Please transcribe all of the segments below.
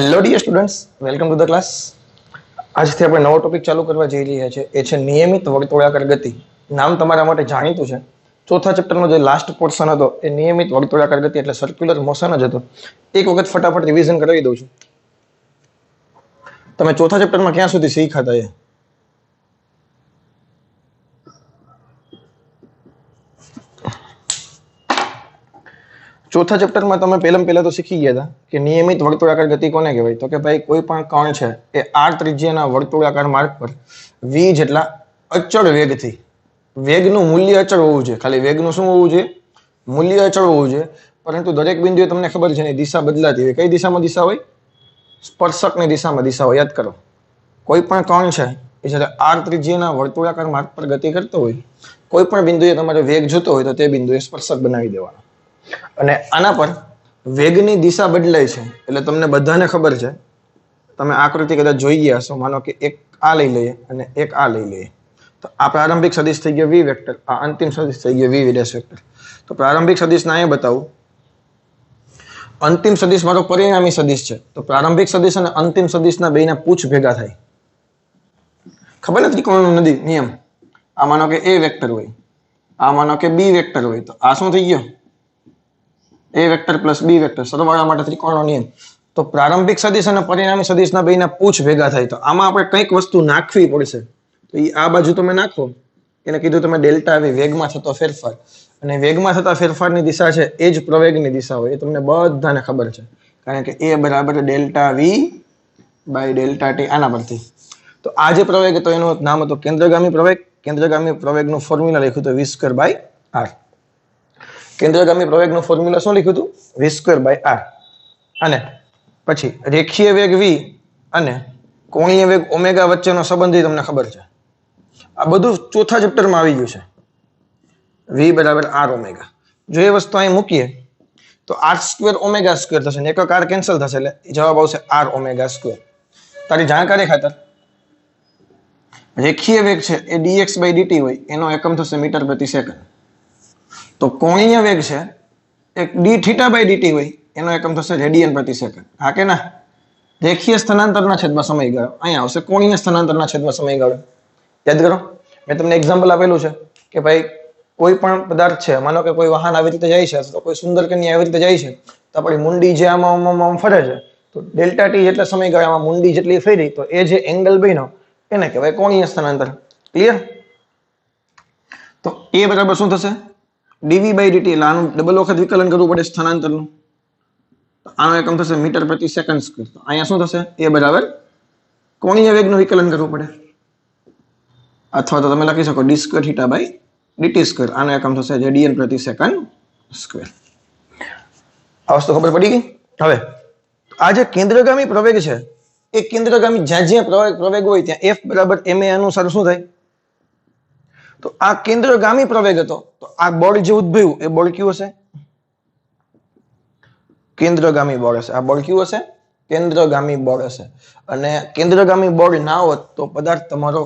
Hello dear students, welcome to the class. આજથી આપણે નવો ટોપિક ચાલુ કરવા જઈ રહ્યા છે. એ છે નિયમિત વર્તુળાકાર ગતિ. નામ તમારા માટે જાણીતું છે. ચોથા ચેપ્ટરનો જે લાસ્ટ પોર્શન હતો એ નિયમિત વર્તુળાકાર ગતિ એટલે સર્ક્યુલર મોશન જ હતો. એક વખત ફટાફટ રિવિઝન કરાવી દઉં છું. તમે ચોથા ચેપ્ટરમાં ક્યાં સુધી શીખ્યા હતા? ચોથા ચેપ્ટરમાં તમે પહેલા તો શીખી ગયા હતા કે નિયમિત વર્તુળાકાર ગતિ કોને કહેવાય. તો કે ભાઈ કોઈ પણ કણ છે એ r ત્રિજ્યાના વર્તુળાકાર માર્ગ પર v જેટલા અચળ વેગથી, વેગનું મૂલ્ય અચળ હોવું જોઈએ, ખાલી વેગનું શું હોવું જોઈએ? મૂલ્ય અચળ હોવું જોઈએ. પરંતુ દરેક બિંદુએ તમને ખબર છે દિશા બદલાતી હોય. કઈ દિશામાં દિશા હોય? સ્પર્શકની દિશામાં દિશા હોય. યાદ કરો, કોઈ પણ કણ છે એ જ્યારે r ત્રિજ્યાના વર્તુળાકાર માર્ગ પર ગતિ કરતો હોય, કોઈ પણ બિંદુએ તમારે વેગ જોતો હોય તો તે બિંદુએ સ્પર્શક બનાવી દેવાનો. અને આના પર વેગની દિશા બદલાય છે એટલે તમને બધાને ખબર છે, તમે આકૃતિ કદાચ જોઈ ગયા હશો. માનો કે એક આ લઈ લઈએ અને એક આ લઈ લઈએ, તો આ પ્રારંભિક સદિશ થઈ ગયો v વેક્ટર, આ અંતિમ સદિશ થઈ ગયો v ડેશ વેક્ટર. તો પ્રારંભિક સદિશને અહીંયા બતાવું, અંતિમ સદિશ મારો પરિણામી સદિશ છે. તો પ્રારંભિક સદિશ અને અંતિમ સદિશના બેના પૂછ ભેગા થાય. ખબર ને ત્રિકોણનો નિયમ? આ માનો કે a વેક્ટર હોય, આ માનો કે b વેક્ટર હોય, તો આ શું થઈ ગયો? a vector plus b vector, સરવાળા માટે ત્રિકોણનો નિયમ. તો પ્રારંભિક સદિશ અને પરિણામી સદિશના બેના પૂછ ભેગા થાય. તો આમાં આપણે કંઈક વસ્તુ નાખવી પડશે. તો એ આ બાજુ તમે નાખો, એને કીધું તમે ડેલ્ટા v, વેગમાં થતો ફેરફાર. અને વેગમાં થતા ફેરફારની દિશા છે એ જ પ્રવેગની દિશા હોય. એ તમને બધાને ખબર છે, કારણ કે a બરાબર delta v by delta t. આના પરથી તો આ જે પ્રવેગ હતો એનું નામ હતું કેન્દ્રગામી પ્રવેગ. કેન્દ્રગામી પ્રવેગનું ફોર્મ્યુલા લખ્યું હતું v સ્ક્વેર બાય r. કેન્દ્રગામી પ્રવેગનું ફોર્મ્યુલા શું લખ્યું હતું? v square by r. અને પછી રેખીય વેગ v અને કોણીય વેગ ઓમેગા વચ્ચેનો સંબંધ તમને ખબર છે. આ બધું ચોથા ચેપ્ટરમાં આવી ગયું છે. v બરાબર r ઓમેગા. જો એ વસ્તુ અહીં મૂકીએ તો r સ્ક્વેર ઓમેગા સ્ક્વેર થશે, એક r કેન્સલ થશે એટલે જવાબ આવશે r ઓમેગા સ્ક્વેર. તારી જાણકારી ખાતર રેખીય વેગ છે એ dx બાય dt હોય, એનો એકમ થશે મીટર પ્રતિ સેકન્ડ. તો કોણીય વેગ છે એક d થીટા બાય dt હોય, એનો એકમ થશે રેડિયન પ્રતિ સેકન્ડ. હા કે ના? રેખીય સ્થાનાંતરના છેદમાં સમયગાળો અહીંયા આવશે કોણીય સ્થાનાંતરના છેદમાં સમયગાળો. યાદ કરો, મેં તમને એક્ઝામ્પલ આપેલું છે કે ભાઈ કોઈ પણ પદાર્થ છે, માનો કે કોઈ વાહન આવી રીતે જાય છે, તો કોઈ સુંદર કન્યા આવી રીતે જાય છે, તો આપણી મુંડી જે આમાં ફરે છે, તો ડેલ્ટા ટી જેટલા સમયગાળામાં મુંડી જેટલી ફેરી, તો એ જે એંગલ બન્યો એને કહેવાય કોણીય સ્થાનાંતર. ક્લિયર? તો એ બરાબર શું થશે? dv by dt. એટલે આનું ડબલ વખત વિકલન કરવું પડે સ્થાનાંતરનું. આનો એકમ થશે મીટર પ્રતિ સેકન્ડ સ્ક્વેર. તો અહીંયા શું થશે? એ બરાબર કોણીય વેગનું વિકલન કરવું પડે, અથવા તો તમે લખી શકો d square theta by dt square. આનો એકમ થશે રેડિયન પ્રતિ સેકન્ડ સ્ક્વેર. આ વસ્તુ ખબર પડી ગઈ? હવે આ જે કેન્દ્રગામી પ્રવેગ છે એ કેન્દ્રગામી જ્યાં જ્યાં પ્રવેગ હોય ત્યાં f બરાબર ma અનુસાર શું થાય? તો આ કેન્દ્રગામી પ્રવેગ હતો, તો આ બળ જે ઉદ્ભવ્યું એ બળ કયું હશે? કેન્દ્રગામી બળ હશે. આ બળ કયું હશે? કેન્દ્રગામી બળ હશે. અને કેન્દ્રગામી બળ ના હોત તો પદાર્થ તમારો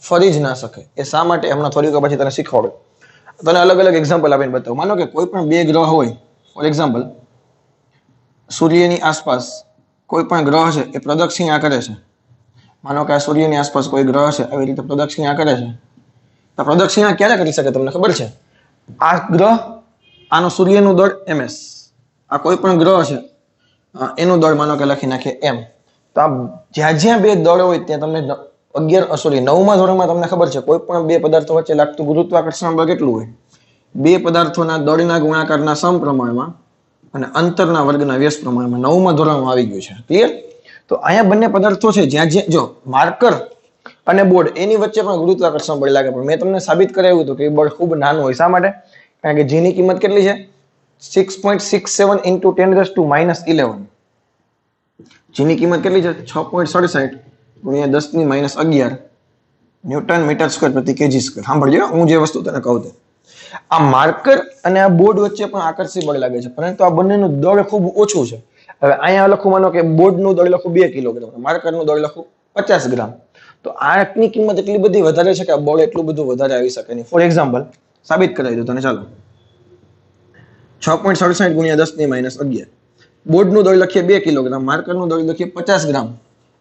ફરી જ ના શકે. એ શા માટે? હમણાં થોડીક પછી તને શીખવાડું. તને અલગ અલગ એક્ઝામ્પલ આપીને બતાવું. માનો કે કોઈ પણ બે ગ્રહ હોય, ફોર એક્ઝામ્પલ સૂર્યની આસપાસ કોઈ પણ ગ્રહ છે એ પ્રદક્ષિણા કરે છે. માનો કે આ સૂર્યની આસપાસ કોઈ ગ્રહ છે, આવી રીતે પ્રદક્ષિણા કરે છે. તો પ્રદક્ષિણા ક્યારે કરી શકે તમને ખબર છે? આ ગ્રહ, આનું સૂર્યનું દળ ms, આ કોઈ પણ ગ્રહ છે એનું દળ માનો કે લખી નાખીએ m. તો આ જ્યાં જ્યાં બે દળ હોય ત્યાં તમને 9મા ધોરણમાં તમને ખબર છે કોઈ પણ બે પદાર્થો વચ્ચે લાગતું ગુરુત્વાકર્ષણ બળ કેટલું હોય? બે પદાર્થોના દળના ગુણાકારના સમપ્રમાણમાં અને અંતરના વર્ગના વ્યસ્ત પ્રમાણમાં 9મા ધોરણમાં આવી ગયું છે. ક્લિયર? તો અહીંયા બંને પદાર્થો છે જ્યાં જ્યાં જો માર્કર અને બોર્ડ એની વચ્ચે પણ ગુરુત્વાકર્ષણ બળ લાગે, પણ મેં તમને સાબિત કરાવ્યું હતું કે એ બળ ખૂબ નાનું હોય. શા માટે? કારણ કે જેની કિંમત કેટલી છે? 6.67 into 10⁻11. જેની કિંમત કેટલી છે? 6.67 ગુણ્યા 10⁻11 ન્યૂટન મીટર સ્ક્વેર પ્રતિ કેજી સ્ક્વેર. સાંભળજો હું જે વસ્તુ તને કહું તે. આ માર્કર અને આ બોર્ડ વચ્ચે પણ આકર્ષી બળ લાગે છે, પરંતુ આ બંનેનું દળ ખૂબ ઓછું છે. હવે અહીંયા લખું, માનો કે બોર્ડનું દળ લખું 2 કિલોગ્રામ, માર્કરનું દળ લખું 50 ગ્રામ. તો આની કિંમત એટલી બધી વધારે છે કે આ બળ એટલું બધું વધારે આવી શકે નહીં. ફોર એક્ઝામ્પલ સાબિત કરાવી દઉં તને. ચાલો, 6.67 ગુણ્યા 10⁻11. બોર્ડનું દળ લખીએ 2 કિલોગ્રામ, માર્કરનું દળ લખીએ 50 ગ્રામ,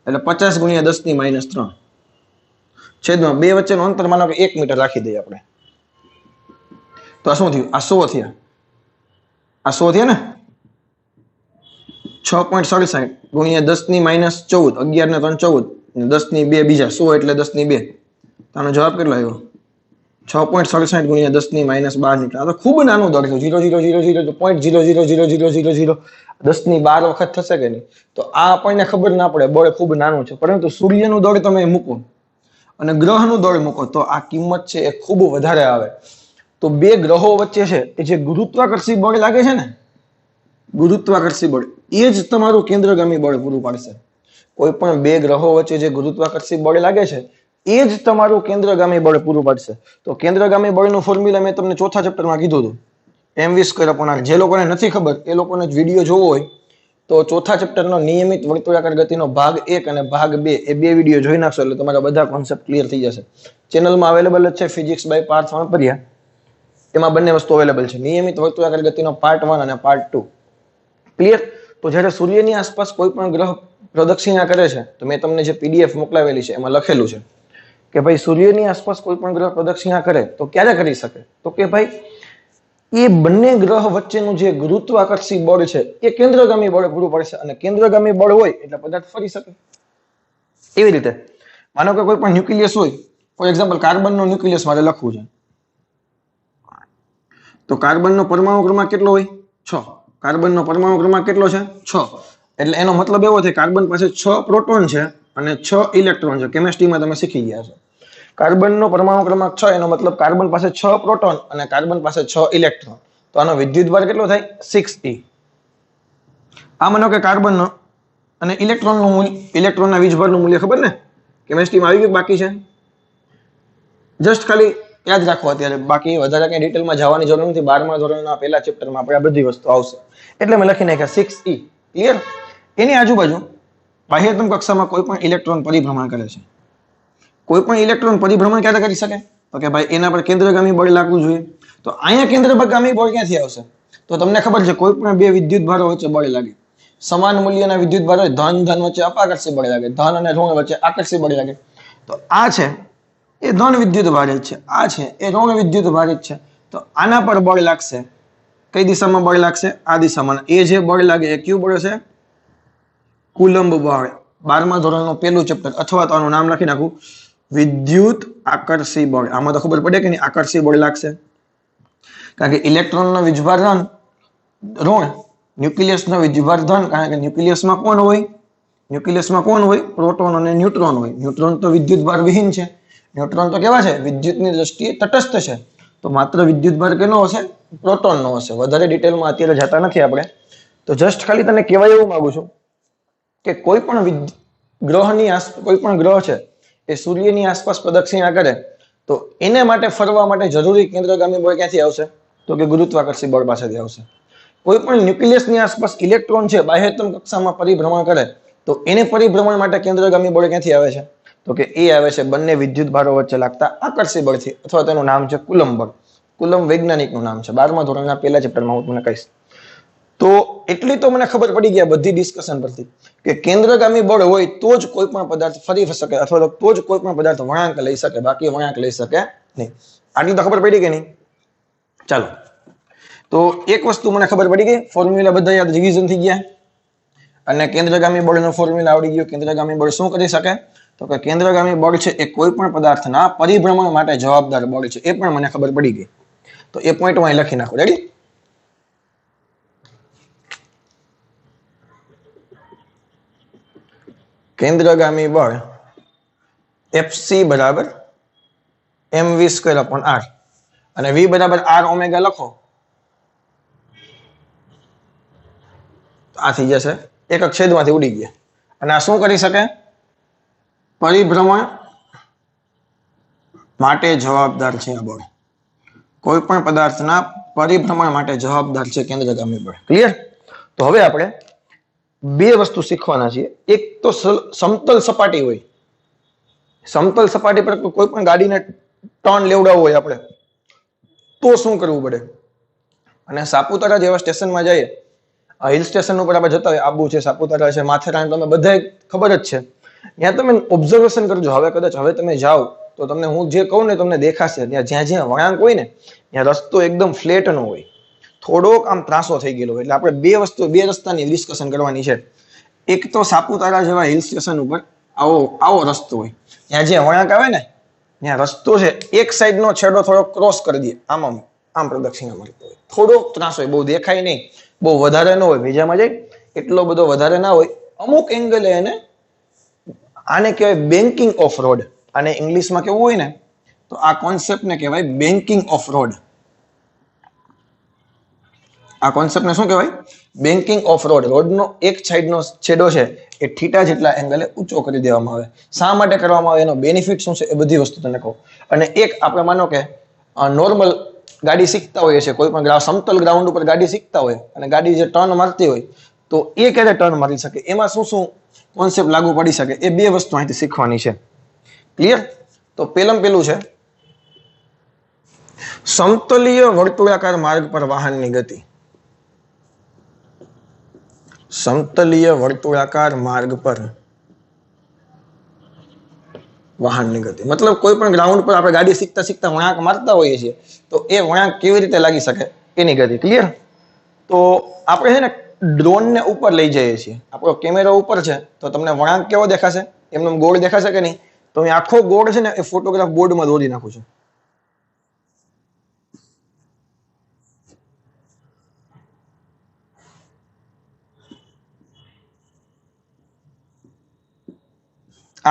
એટલે 50 ગુણ્યા 10⁻3 છેદમાં 2 વચ્ચેનું અંતર માનો કે 1 મીટર રાખી દઈએ આપણે. તો આ શું થયું? આ 100 થયા. આ 100 થયા ને 6.67 ગુણ્યા 10⁻14, 11 ને 3 14, 10⁻2 બીજા 100 એટલે 10⁻2. આનો જવાબ કેટલો આવ્યો? 6.67 ગુણ્યા 10⁻12 નીકળે. આ તો ખૂબ નાનું દળ છે. 0.00000000 10⁻12 વખત થશે કે નહીં? તો આ આપણને ખબર ના પડે, બળ ખૂબ નાનું છે. પરંતુ સૂર્યનું દળ તમે મૂકો અને ગ્રહનું દળ મૂકો તો આ કિંમત છે એ ખૂબ વધારે આવે. તો બે ગ્રહો વચ્ચે છે એ જે ગુરુત્વાકર્ષી બળ લાગે છે ને, ગુરુત્વાકર્ષી બળ, એ જ તમારું કેન્દ્રગામી બળ પૂરું પાડશે. કોઈ પણ બે ગ્રહો વચ્ચે જે ગુરુત્વાકર્ષી બળ લાગે છે એ જ તમારું કેન્દ્રગામી બળ પૂરું પાડશે. તો કેન્દ્રગામી બળનું ફોર્મ્યુલા મેં તમને ચોથા ચેપ્ટરમાં કીધું હતું, mv²/r. જે લોકોને નથી ખબર એ લોકોને જ વિડીયો જોવો હોય તો ચોથા ચેપ્ટરનો નિયમિત વર્તુળાકાર ગતિનો ભાગ 1 અને ભાગ 2 એ બે વિડીયો જોઈ નાખશો એટલે તમારા બધા કોન્સેપ્ટ ક્લિયર થઈ જશે. ચેનલમાં અવેલેબલ જ છે ફિઝિક્સ બાય પાર્થ વાણપરિયા. એમાં બંને વસ્તુ અવેલેબલ છે, નિયમિત વર્તુળાકાર ગતિનો પાર્ટ 1 અને પાર્ટ 2. ક્લિયર? તો જ્યારે સૂર્યની આસપાસ કોઈ પણ ગ્રહ પ્રદક્ષિણા કરે છે તો મેં તમને જે પીડીએફ મોકલાવેલી છે એમાં લખેલું છે કે ભાઈ સૂર્યની આસપાસ કોઈ પણ ગ્રહ પ્રદક્ષિણા કરે તો ક્યારે કરી શકે? તો કે ભાઈ એ બંને ગ્રહ વચ્ચેનું જે ગુરુત્વાકર્ષી બળ છે એ કેન્દ્રગામી બળ પૂરું પડશે, અને કેન્દ્રગામી બળ હોય એટલે પદાર્થ ફરી શકે. એવી રીતે માનો કે કોઈ પણ ન્યુક્લિયસ હોય, ફોર એક્ઝામ્પલ કાર્બનનો ન્યુક્લિયસ મારે લખવું છે, તો કાર્બનનો પરમાણુ ક્રમાંક કેટલો હોય? 6. કાર્બનનો પરમાણુ ક્રમાંક કેટલો છે? 6. એટલે એનો મતલબ એવો થાય કાર્બન પાસે 6 પ્રોટોન છે અને 6 ઇલેક્ટ્રોન છે. કેમિસ્ટ્રીમાં તમે શીખી ગયા છો. કાર્બનનો પરમાણુ ક્રમાંક 6 એનો મતલબ કાર્બન પાસે 6 પ્રોટોન અને કાર્બન પાસે 6 ઇલેક્ટ્રોન. તો આનો વિદ્યુતભાર કેટલો થાય? 6e. આ માનો કે કાર્બનનો અને ઇલેક્ટ્રોનનું મૂલ્ય, ઇલેક્ટ્રોનના વીજભારનું મૂલ્ય ખબર ને કેમિસ્ટ્રીમાં આવી ગયું? બાકી છે જસ્ટ ખાલી યાદ રાખો અત્યારે, બાકી વધારે કઈ ડિટેલમાં જવાની જરૂર નથી. 12મા ધોરણના પહેલા ચેપ્ટરમાં આપણે આ બધી વસ્તુ આવશે એટલે મેં લખી નાખ્યા 6e. ક્લિયર? એની આજુબાજુ બાહ્યતમ કક્ષામાં કોઈ પણ ઇલેક્ટ્રોન પરિભ્રમણ કરે છે. કોઈ પણ ઇલેક્ટ્રોન પરિભ્રમણ ક્યારે કરી શકે? તો કે ભાઈ એના પર કેન્દ્રગામી બળ લાગવું જોઈએ. તો અહીંયા કેન્દ્રગામી બળ ક્યાંથી આવશે? તો તમને ખબર છે કોઈ પણ બે વિદ્યુત ભારો વચ્ચે બળ લાગે, સમાન મૂલ્યના વિદ્યુત ભારો ધન ધન વચ્ચે અપાકર્ષી બળ લાગે, ધન અને ઋણ વચ્ચે આકર્ષી બળ લાગે. તો આ છે એ ધન વિદ્યુત ભારિત છે, આ છે એ ઋણ વિદ્યુત ભારિત છે. તો આના પર બળ લાગશે. કઈ દિશામાં બળ લાગશે? આ દિશામાં. એ જે બળ લાગે એ કયું બળ છે? કુલંબ બળ. 12મા ધોરણનું પહેલું ચેપ્ટર, અથવા તો આનું નામ લખી નાખું વિદ્યુત આકર્ષી બળ. આમાં તો ખબર પડે કે નહીં આકર્ષી બળ લાગશે, કારણ કે ઇલેક્ટ્રોનનો વીજભાર ઋણ, ન્યુક્લિયસનો વીજભાર ધન. કારણ કે ન્યુક્લિયસમાં કોણ હોય? ન્યુક્લિયસમાં કોણ હોય? પ્રોટોન અને ન્યુટ્રોન હોય. ન્યુટ્રોન તો વિદ્યુતભાર વિહીન છે. ન્યુટ્રોન તો કેવા છે? વિદ્યુતની દ્રષ્ટિએ તટસ્થ છે. તો માત્ર વિદ્યુતભાર કેનો હશે? પ્રોટોનનો હશે. વધારે ડિટેલમાં અત્યારે જતા નથી આપણે. તો જસ્ટ ખાલી તને કહેવાય એવું માંગુ છું કે કોઈ પણ ગ્રહની આસપાસ, કોઈ પણ ગ્રહ છે એ સૂર્યની આસપાસ પ્રદક્ષિણા કરે તો એને માટે ફરવા માટે જરૂરી કેન્દ્રગામી બળ ક્યાંથી આવશે? તો કે ગુરુત્વાકર્ષી બળ પાસેથી આવશે. કોઈ પણ ન્યુક્લિયસની આસપાસ ઇલેક્ટ્રોન છે બાહ્યતમ કક્ષામાં પરિભ્રમણ કરે તો એને પરિભ્રમણ માટે કેન્દ્રગામી બળ ક્યાંથી આવે છે? તો કે એ આવે છે બંને વિદ્યુત ભારો વચ્ચે લાગતા આકર્ષી બળથી, અથવા તેનું નામ છે કુલંબ બળ. કુલંબ વૈજ્ઞાનિકનું નામ છે. 12મા ધોરણના પહેલા ચેપ્ટરમાં હું તમને કહીશ. તો એટલી તો મને ખબર પડી ગયા બધી ડિસ્કશન પરથી કે કેન્દ્રગામી બળ હોય તો જ કોઈ પણ પદાર્થ ફરી શકે, અથવા તો જ કોઈ પણ પદાર્થ વળાંક લઈ શકે, બાકી વળાંક લઈ શકે નહીં. આટલી તો ખબર પડી કે નહીં? ચાલો, તો એક વસ્તુ મને ખબર પડી ગઈ, ફોર્મ્યુલા બધા યાદ, રિવિઝન થઈ ગયા, અને કેન્દ્રગામી બળનો ફોર્મ્યુલા આવડી ગયો. કેન્દ્રગામી બળ શું કરી શકે? તો કે કેન્દ્રગામી બળ છે એ કોઈ પણ પદાર્થના પરિભ્રમણ માટે જવાબદાર બળ છે. એ પણ મને ખબર પડી ગઈ. તો એ પોઈન્ટ હું અહીં લખી નાખું. રેડી? કેન્દ્રગામી બળ Fc બરાબર mv²/r, અને v બરાબર r ઓમેગા લખો. આ થઈ જશે એક છેદમાંથી ઉડી ગયા. અને આ શું કરી શકે? પરિભ્રમણ માટે જવાબદાર છે આ બળ. કોઈ પણ પદાર્થના પરિભ્રમણ માટે જવાબદાર છે કેન્દ્રગામી બળ. ક્લિયર? તો હવે આપણે બે વસ્તુ શીખવાના છીએ. એક તો સમતલ સપાટી હોય, સમતલ સપાટી પર કોઈ પણ ગાડીને ટર્ન લેવડાવવો હોય આપણે તો શું કરવું પડે? અને સાપુતારા જેવા સ્ટેશનમાં જઈએ હિલ સ્ટેશન ઉપર આપણે જતા હોય, આબુ છે, સાપુતારા છે, માથેરાન, તમે બધા ખબર જ છે. ત્યાં તમે ઓબ્ઝર્વેશન કરજો. હવે કદાચ હવે તમે જાઓ તો તમને હું જે કહું ને તમને દેખાશે. ત્યાં જ્યાં જ્યાં વળાંક હોય ને ત્યાં રસ્તો એકદમ ફ્લેટ નો હોય, થોડોક આમ ત્રાસો થઈ ગયેલો. એટલે આપણે બે રસ્તાની ડિસ્કશન કરવાની છે. એક તો સાપુતારા જેવા હિલ સ્ટેશન ઉપર આવો રસ્તો હોય, ત્યાં જે વળાંક આવે ને ત્યાં રસ્તો છે એક સાઈડ નો છેડો થોડો ક્રોસ કરી દે, આમ પ્રદક્ષિણા મળતો હોય, થોડોક ત્રાસ હોય, બહુ દેખાય નહીં, બહુ વધારે ન હોય, ભેજામાં જાય એટલો બધો વધારે ના હોય. અમુક એંગલે એને આને કહેવાય બેન્કિંગ ઓફ રોડ. આને ઇંગ્લિશમાં કેવું હોય ને તો આ કોન્સેપ્ટને કહેવાય બેન્કિંગ ઓફ રોડ. આ કોન્સેપ્ટને શું કહેવાય? Banking off road. રોડનો એક સાઈડનો છેડો છે એ થીટા જેટલા એંગલે ઊંચો કરી દેવામાં આવે. શા માટે કરવામાં આવે, એનો બેનિફિટ શું છે, એ બધી વસ્તુ તને કહું. અને એક આપણે માનો કે નોર્મલ ગાડી શીખતા હોઈએ છે, કોઈ પણ સમતલ ગ્રાઉન્ડ ઉપર ગાડી શીખતા હોય અને ગાડી જે ટર્ન મારતી હોય તો એ ક્યારે ટર્ન મારી શકે, એમાં શું શું કોન્સેપ્ટ લાગુ પડી શકે, એ બે વસ્તુ અહીંથી શીખવાની છે. ક્લિયર? તો પેલું છે સમતલીય વર્તુળાકાર માર્ગ પર વાહનની ગતિ. સમતલીય વર્તુળાકાર માર્ગ પર વાહનની ગતિ મતલબ કોઈ પણ ગ્રાઉન્ડ પર આપણે ગાડી શીખતા શીખતા વળાંક મારતા હોઈએ છીએ તો એ વળાંક કેવી રીતે લાગી શકે એની ગતિ. ક્લિયર? તો આપણે છે ને ડ્રોન ને ઉપર લઈ જઈએ છીએ, આપણો કેમેરો ઉપર છે તો તમને વળાંક કેવો દેખાશે? એમનો ગોળ દેખાશે કે નહીં? તો હું આખો ગોળ છે ને એ ફોટોગ્રાફ બોર્ડમાં દોરી નાખું છું.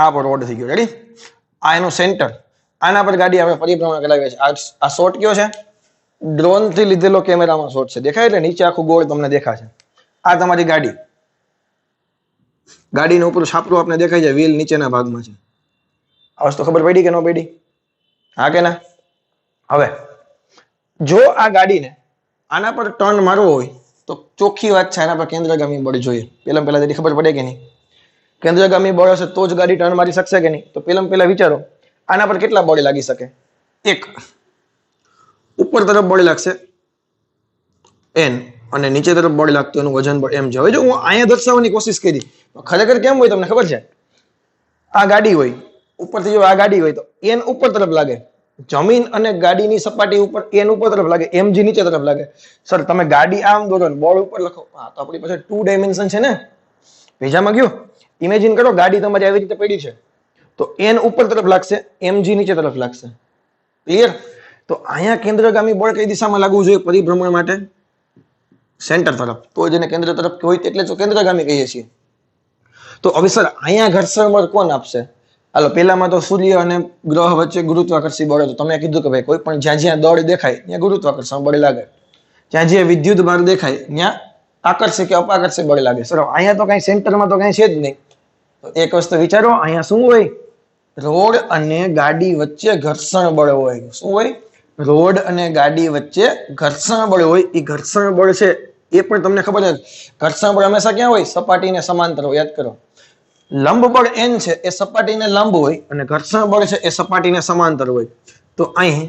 આ પર રોડ થઈ ગયો. રેડી? આ એનું સેન્ટર, આના પર ગાડી આપણે પરિભ્રમણ કરાવીએ છીએ. આ શોટ કયો છે? ડ્રોન થી લીધેલો કેમેરામાં શોટ છે. દેખાય? એટલે નીચે આખું ગોળ તમને દેખાશે. આ તમારી ગાડી, ગાડીનું ઉપર છાપરું આપણે દેખાય છે, વ્હીલ નીચેના ભાગમાં છે. આ વસ્તુ ખબર પડી કે ન પડી? હા કે ના? હવે જો આ ગાડીને આના પર ટર્ન મારવો હોય તો ચોખ્ખી વાત છે આના પર કેન્દ્રગામી બળ જોઈએ. પહેલા તેની ખબર પડે કે નહીં? કેન્દ્રગામી બળ હશે તો જ ગાડી ટર્ન મારી શકશે કે નહીં? તો પહેલા વિચારો આના પર કેટલા બળ લાગી શકે? એક ઉપર તરફ બળ લાગશે n અને નીચે તરફ બળ લાગતું એનું વજન બળ m છે. હવે જો હું અહીંયા દર્શાવવાની કોશિશ કરી તો ખરેખર કેમ હોય તમને ખબર છે? આ ગાડી હોય ઉપરથી, જો આ ગાડી હોય તો n ઉપર તરફ લાગે, જમીન અને ગાડીની સપાટી ઉપર n ઉપર તરફ લાગે, mg નીચે તરફ લાગે. સર તમે ગાડી આમ દોરો ને બળ ઉપર લખો, હા તો આપણી પાસે 2 ડાયમેન્શન છે ને, ભેજામાં ગયું. ઇમેજિન કરો ગાડી તમારી આવી રીતે પડી છે તો n ઉપર તરફ લાગશે, mg નીચે તરફ લાગશે. ક્લિયર? તો અહીંયા કેન્દ્રગામી બળ કઈ દિશામાં લાગવું જોઈએ પરિભ્રમણ માટે? સેન્ટર તરફ. તો જેને કેન્દ્ર તરફ હોય એટલે તો કેન્દ્રગામી કહીએ છીએ. તો હવે સર અહીંયા ઘર્ષણ બળ કોણ આપશે? હાલો, પેલામાં તો સૂર્ય અને ગ્રહ વચ્ચે ગુરુત્વાકર્ષી બળ હતું. તમે કીધું કે ભાઈ કોઈ પણ જ્યાં દળ દેખાય ત્યાં ગુરુત્વાકર્ષણ બળ લાગે, જ્યાં વિદ્યુત ભાર દેખાય ત્યાં આકર્ષક કે અપાકર્ષક બળ લાગે. સર અહીંયા તો કઈ સેન્ટરમાં તો કઈ છે જ નહીં. તો એક વસ્તુ વિચારો, અહીંયા શું હોય? રોડ અને ગાડી વચ્ચે ઘર્ષણ બળ હોય. શું હોય? રોડ અને ગાડી વચ્ચે ઘર્ષણ બળ હોય. એ ઘર્ષણ બળ છે એ પણ તમને ખબર છે, ઘર્ષણ બળ હંમેશા ક્યાં હોય? સપાટીને સમાંતર હોય. યાદ કરો, લંબ બળ n છે એ સપાટીને લંબ હોય અને ઘર્ષણ બળ છે એ સપાટીને સમાંતર હોય. તો અહીં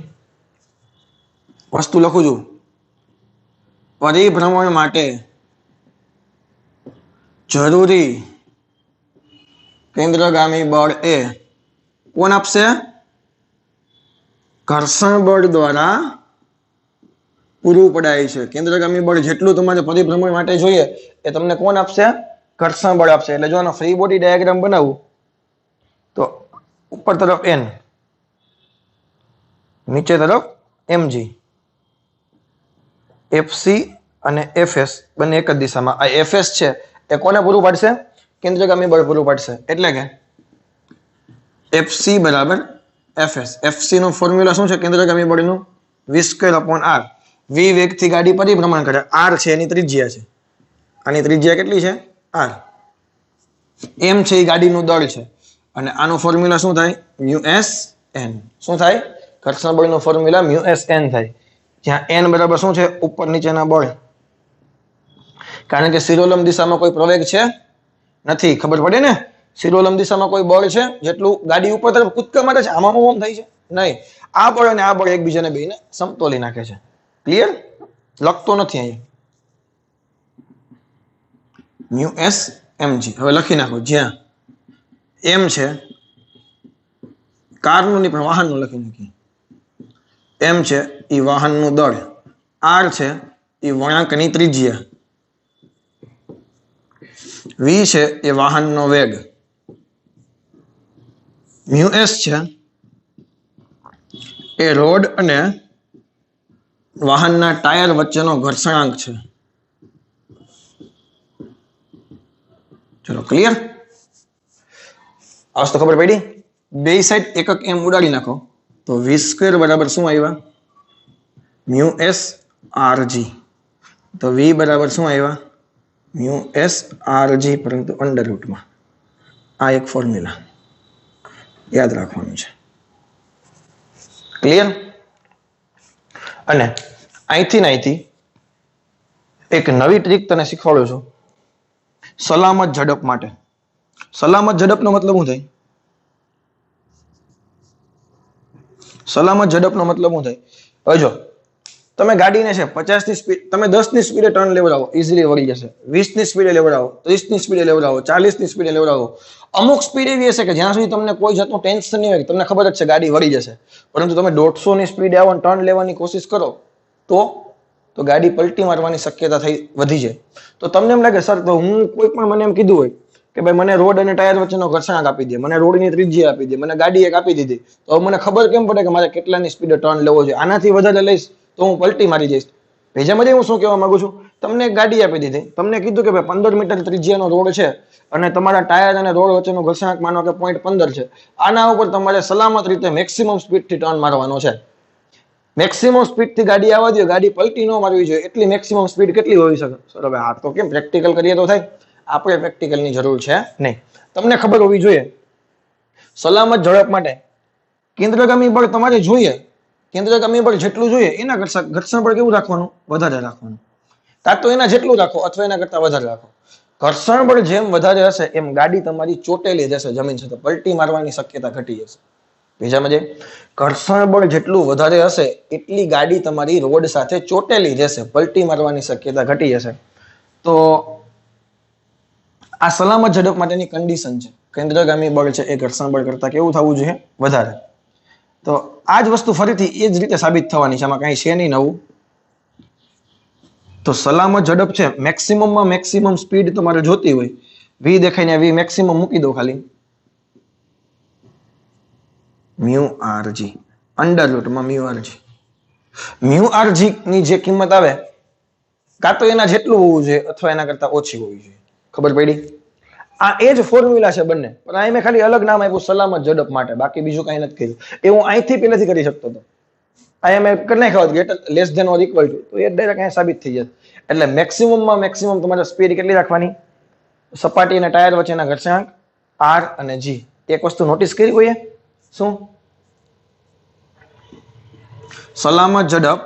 વસ્તુ લખું છું, પરિભ્રમણ માટે જરૂરી કેન્દ્રગામી બળ એ કોણ આપશે? ઘર્ષણ બળ દ્વારા પૂરું પડાય છે. કેન્દ્રગામી બળ જેટલું તમારે પરિભ્રમણ માટે જોઈએ એ તમને કોણ આપશે? ઘર્ષણ બળ આપશે. એટલે જો આનો ફ્રી બોડી ડાયાગ્રામ બનાવું તો ઉપર તરફ n, નીચે તરફ mg, fc અને fs બંને એક જ દિશામાં. આ fs છે એ કોને પૂરું પાડશે? કેન્દ્રગામી બળ પૂરું પાડશે. એટલે કે fc બરાબર fs. fc નું ફોર્મ્યુલા શું છે કેન્દ્રગામી બળનું? v²/r. v વેગથી ગાડી પરિભ્રમણ કરે, r છે એની ત્રિજ્યા છે, આની ત્રિજ્યા કેટલી છે? r. m છે એ ગાડીનું દળ છે અને આનું ફોર્મ્યુલા શું થાય? μsn. શું થાય? ઘર્ષણ બળનું ફોર્મ્યુલા μsn થાય. જ્યાં n બરાબર શું છે? ઉપર નીચેના બળ. કારણ કે શિરોલંબ દિશામાં કોઈ પ્રવેગ છે નથી. ખબર પડે ને? શિરોલંબ દિશામાં કોઈ બળ છે જેટલું ગાડી ઉપર તરફ કૂદકા મારે છે આમાં ઓમ થાય છે? નહીં. આ બળ અને આ બળ એકબીજાને બેને સમતોલી નાખે છે. ક્લિયર? લખતો નથી અહીંયા. Mu S mg. હવે લખી નાખો, જ્યાં m છે કારનું નહીં પણ વાહનનું લખી નાખીએ. m છે એ વાહનનું દળ, r છે એ વળાંકની ત્રિજ્યા, v છે એ વાહનનો વેગ, મ્યુ એસ છે એ રોડ અને વાહનના ટાયર વચ્ચેનો ઘર્ષણાંક છે. ચલો ક્લિયર? આ વસ્તુ ખબર પડી? બે સાઈડ એકક એમ ઉડાડી નાખો તો વી સ્ક્વેર બરાબર શું આવ્યા? Mu S R g. તો વી બરાબર શું આવ્યા? મ્યુ એસ આર જી પરંતુ અંડર રૂટમાં. આ એક ફોર્મ્યુલા યાદ રાખવાનું છે. ક્લિયર? અને અહીંથી એક નવી ટ્રીક તને શીખવાડું છું સલામત ઝડપ માટે. સલામત ઝડપનો મતલબ શું થાય? સલામત ઝડપનો મતલબ શું થાય? હવે જો તમે ગાડીને છે 50 ની સ્પીડ, તમે 10 ની સ્પીડે ટર્ન લેવડાવો ઇઝીલી વળી જશે. 20 ની સ્પીડે લેવડાવો, 30 ની સ્પીડે લેવડાવો, 40 ની સ્પીડે લેવડાવો. અમુક સ્પીડ એવી હશે કે જ્યાં સુધી તમને કોઈ જાતનું ટેન્શન નહીં હોય, તમને ખબર જ છે ગાડી વળી જશે. પરંતુ તમે 150 ની સ્પીડે આવો ટર્ન લેવાની કોશિશ કરો તો ગાડી પલટી મારવાની શક્યતા વધી જાય. તો તમને એમ લાગે સર, તો હું કોઈ પણ મને એમ કીધું હોય કે ભાઈ મને રોડ અને ટાયર વચ્ચેનો ઘર્ષણાંક આપી દે, મને રોડની ત્રિજ્યા આપી દે, મને ગાડી એક આપી દીધી, તો મને ખબર કેમ પડે કે મારે કેટલાની સ્પીડે ટર્ન લેવો જોઈએ? આનાથી વધારે લઈશ તો હું પલટી મારી જઈશ. ભેજામાં હું શું કહેવા માંગુ છું, તમને એક ગાડી આપી દીધી, તમને કીધું કે ભાઈ 15 મીટર ત્રિજ્યાનો રોડ છે અને તમારા ટાયર અને રોડ વચ્ચેનો ઘર્ષણાંક માનો કે 0.15 છે. આના ઉપર તમારે સલામત રીતે મેક્સિમમ સ્પીડથી ટર્ન મારવાનો છે. મેક્સિમમ સ્પીડથી ગાડી આવવા દો, ગાડી પલટી ન મારવી જોઈએ. એટલી મેક્સિમમ સ્પીડ કેટલી હોઈ શકે? સર હવે આ તો કેમ પ્રેક્ટિકલ કરીએ તો થાય? આપણે પ્રેક્ટિકલની જરૂર છે નહીં. તમને ખબર હોવી જોઈએ સલામત ઝડપ માટે કેન્દ્રગામી બળ તમારે જોઈએ, કેન્દ્રગામી બળ જેટલું જોઈએ એના ઘર્ષણ બળ કેવું રાખવાનું? વધારે રાખવાનું. કાં તો એના જેટલું રાખો અથવા એના કરતા વધારે રાખો. ઘર્ષણ બળ જેમ વધારે હશે એમ ગાડી તમારી ચોટેલી જશે જમીન સાથે, પલટી મારવાની શક્યતા ઘટી જશે. બીજામાં ઘર્ષણ બળ જેટલું વધારે હશે એટલી ગાડી તમારી રોડ સાથે ચોટેલી જશે, પલટી મારવાની શક્યતા ઘટી જશે. તો આ સલામત ઝડપ માટેની કન્ડિશન છે. કેન્દ્રગામી બળ છે એ ઘર્ષણ બળ કરતા કેવું થવું જોઈએ? વધારે. તો આ જ વસ્તુ ફરીથી એ જ રીતે સાબિત થવાની છે, આમાં કઈ છે નહીં નવું. તો સલામત ઝડપ છે, મેક્સિમમમાં મેક્સિમમ સ્પીડ તમારે જોતી હોય, વી દેખાય ને વી મેક્સિમમ મૂકી દો ખાલી, મ્યુ આરજી અંડર રૂટમાં મ્યુ આરજી. મ્યુ આરજી ની જે કિંમત આવે કાં તો એના જેટલું હોવું જોઈએ અથવા એના કરતા ઓછી હોવી જોઈએ. ખબર પડી? આ એ જ ફોર્મ્યુલા છે બંને, પણ અહીં મેં ખાલી અલગ નામ આપ્યું સલામત ઝડપ માટે, બાકી બીજું કઈ નથી કર્યું. એ હું અહીંથી પહેલેથી કરી શકતો હતો. અહીંયા મેં કરી નાખ્યો greater less than or equal to, તો એ ડાયરેક્ટ અહીંયા સાબિત થઈ જાય. એટલે મેક્સિમમમાં મેક્સિમમ તમારે સ્પીડ કેટલી રાખવાની? સપાટી અને ટાયર વચ્ચેના ઘર્ષણાંક આર અને જી. એક વસ્તુ નોટિસ કરી કોઈએ? શું? સલામત ઝડપ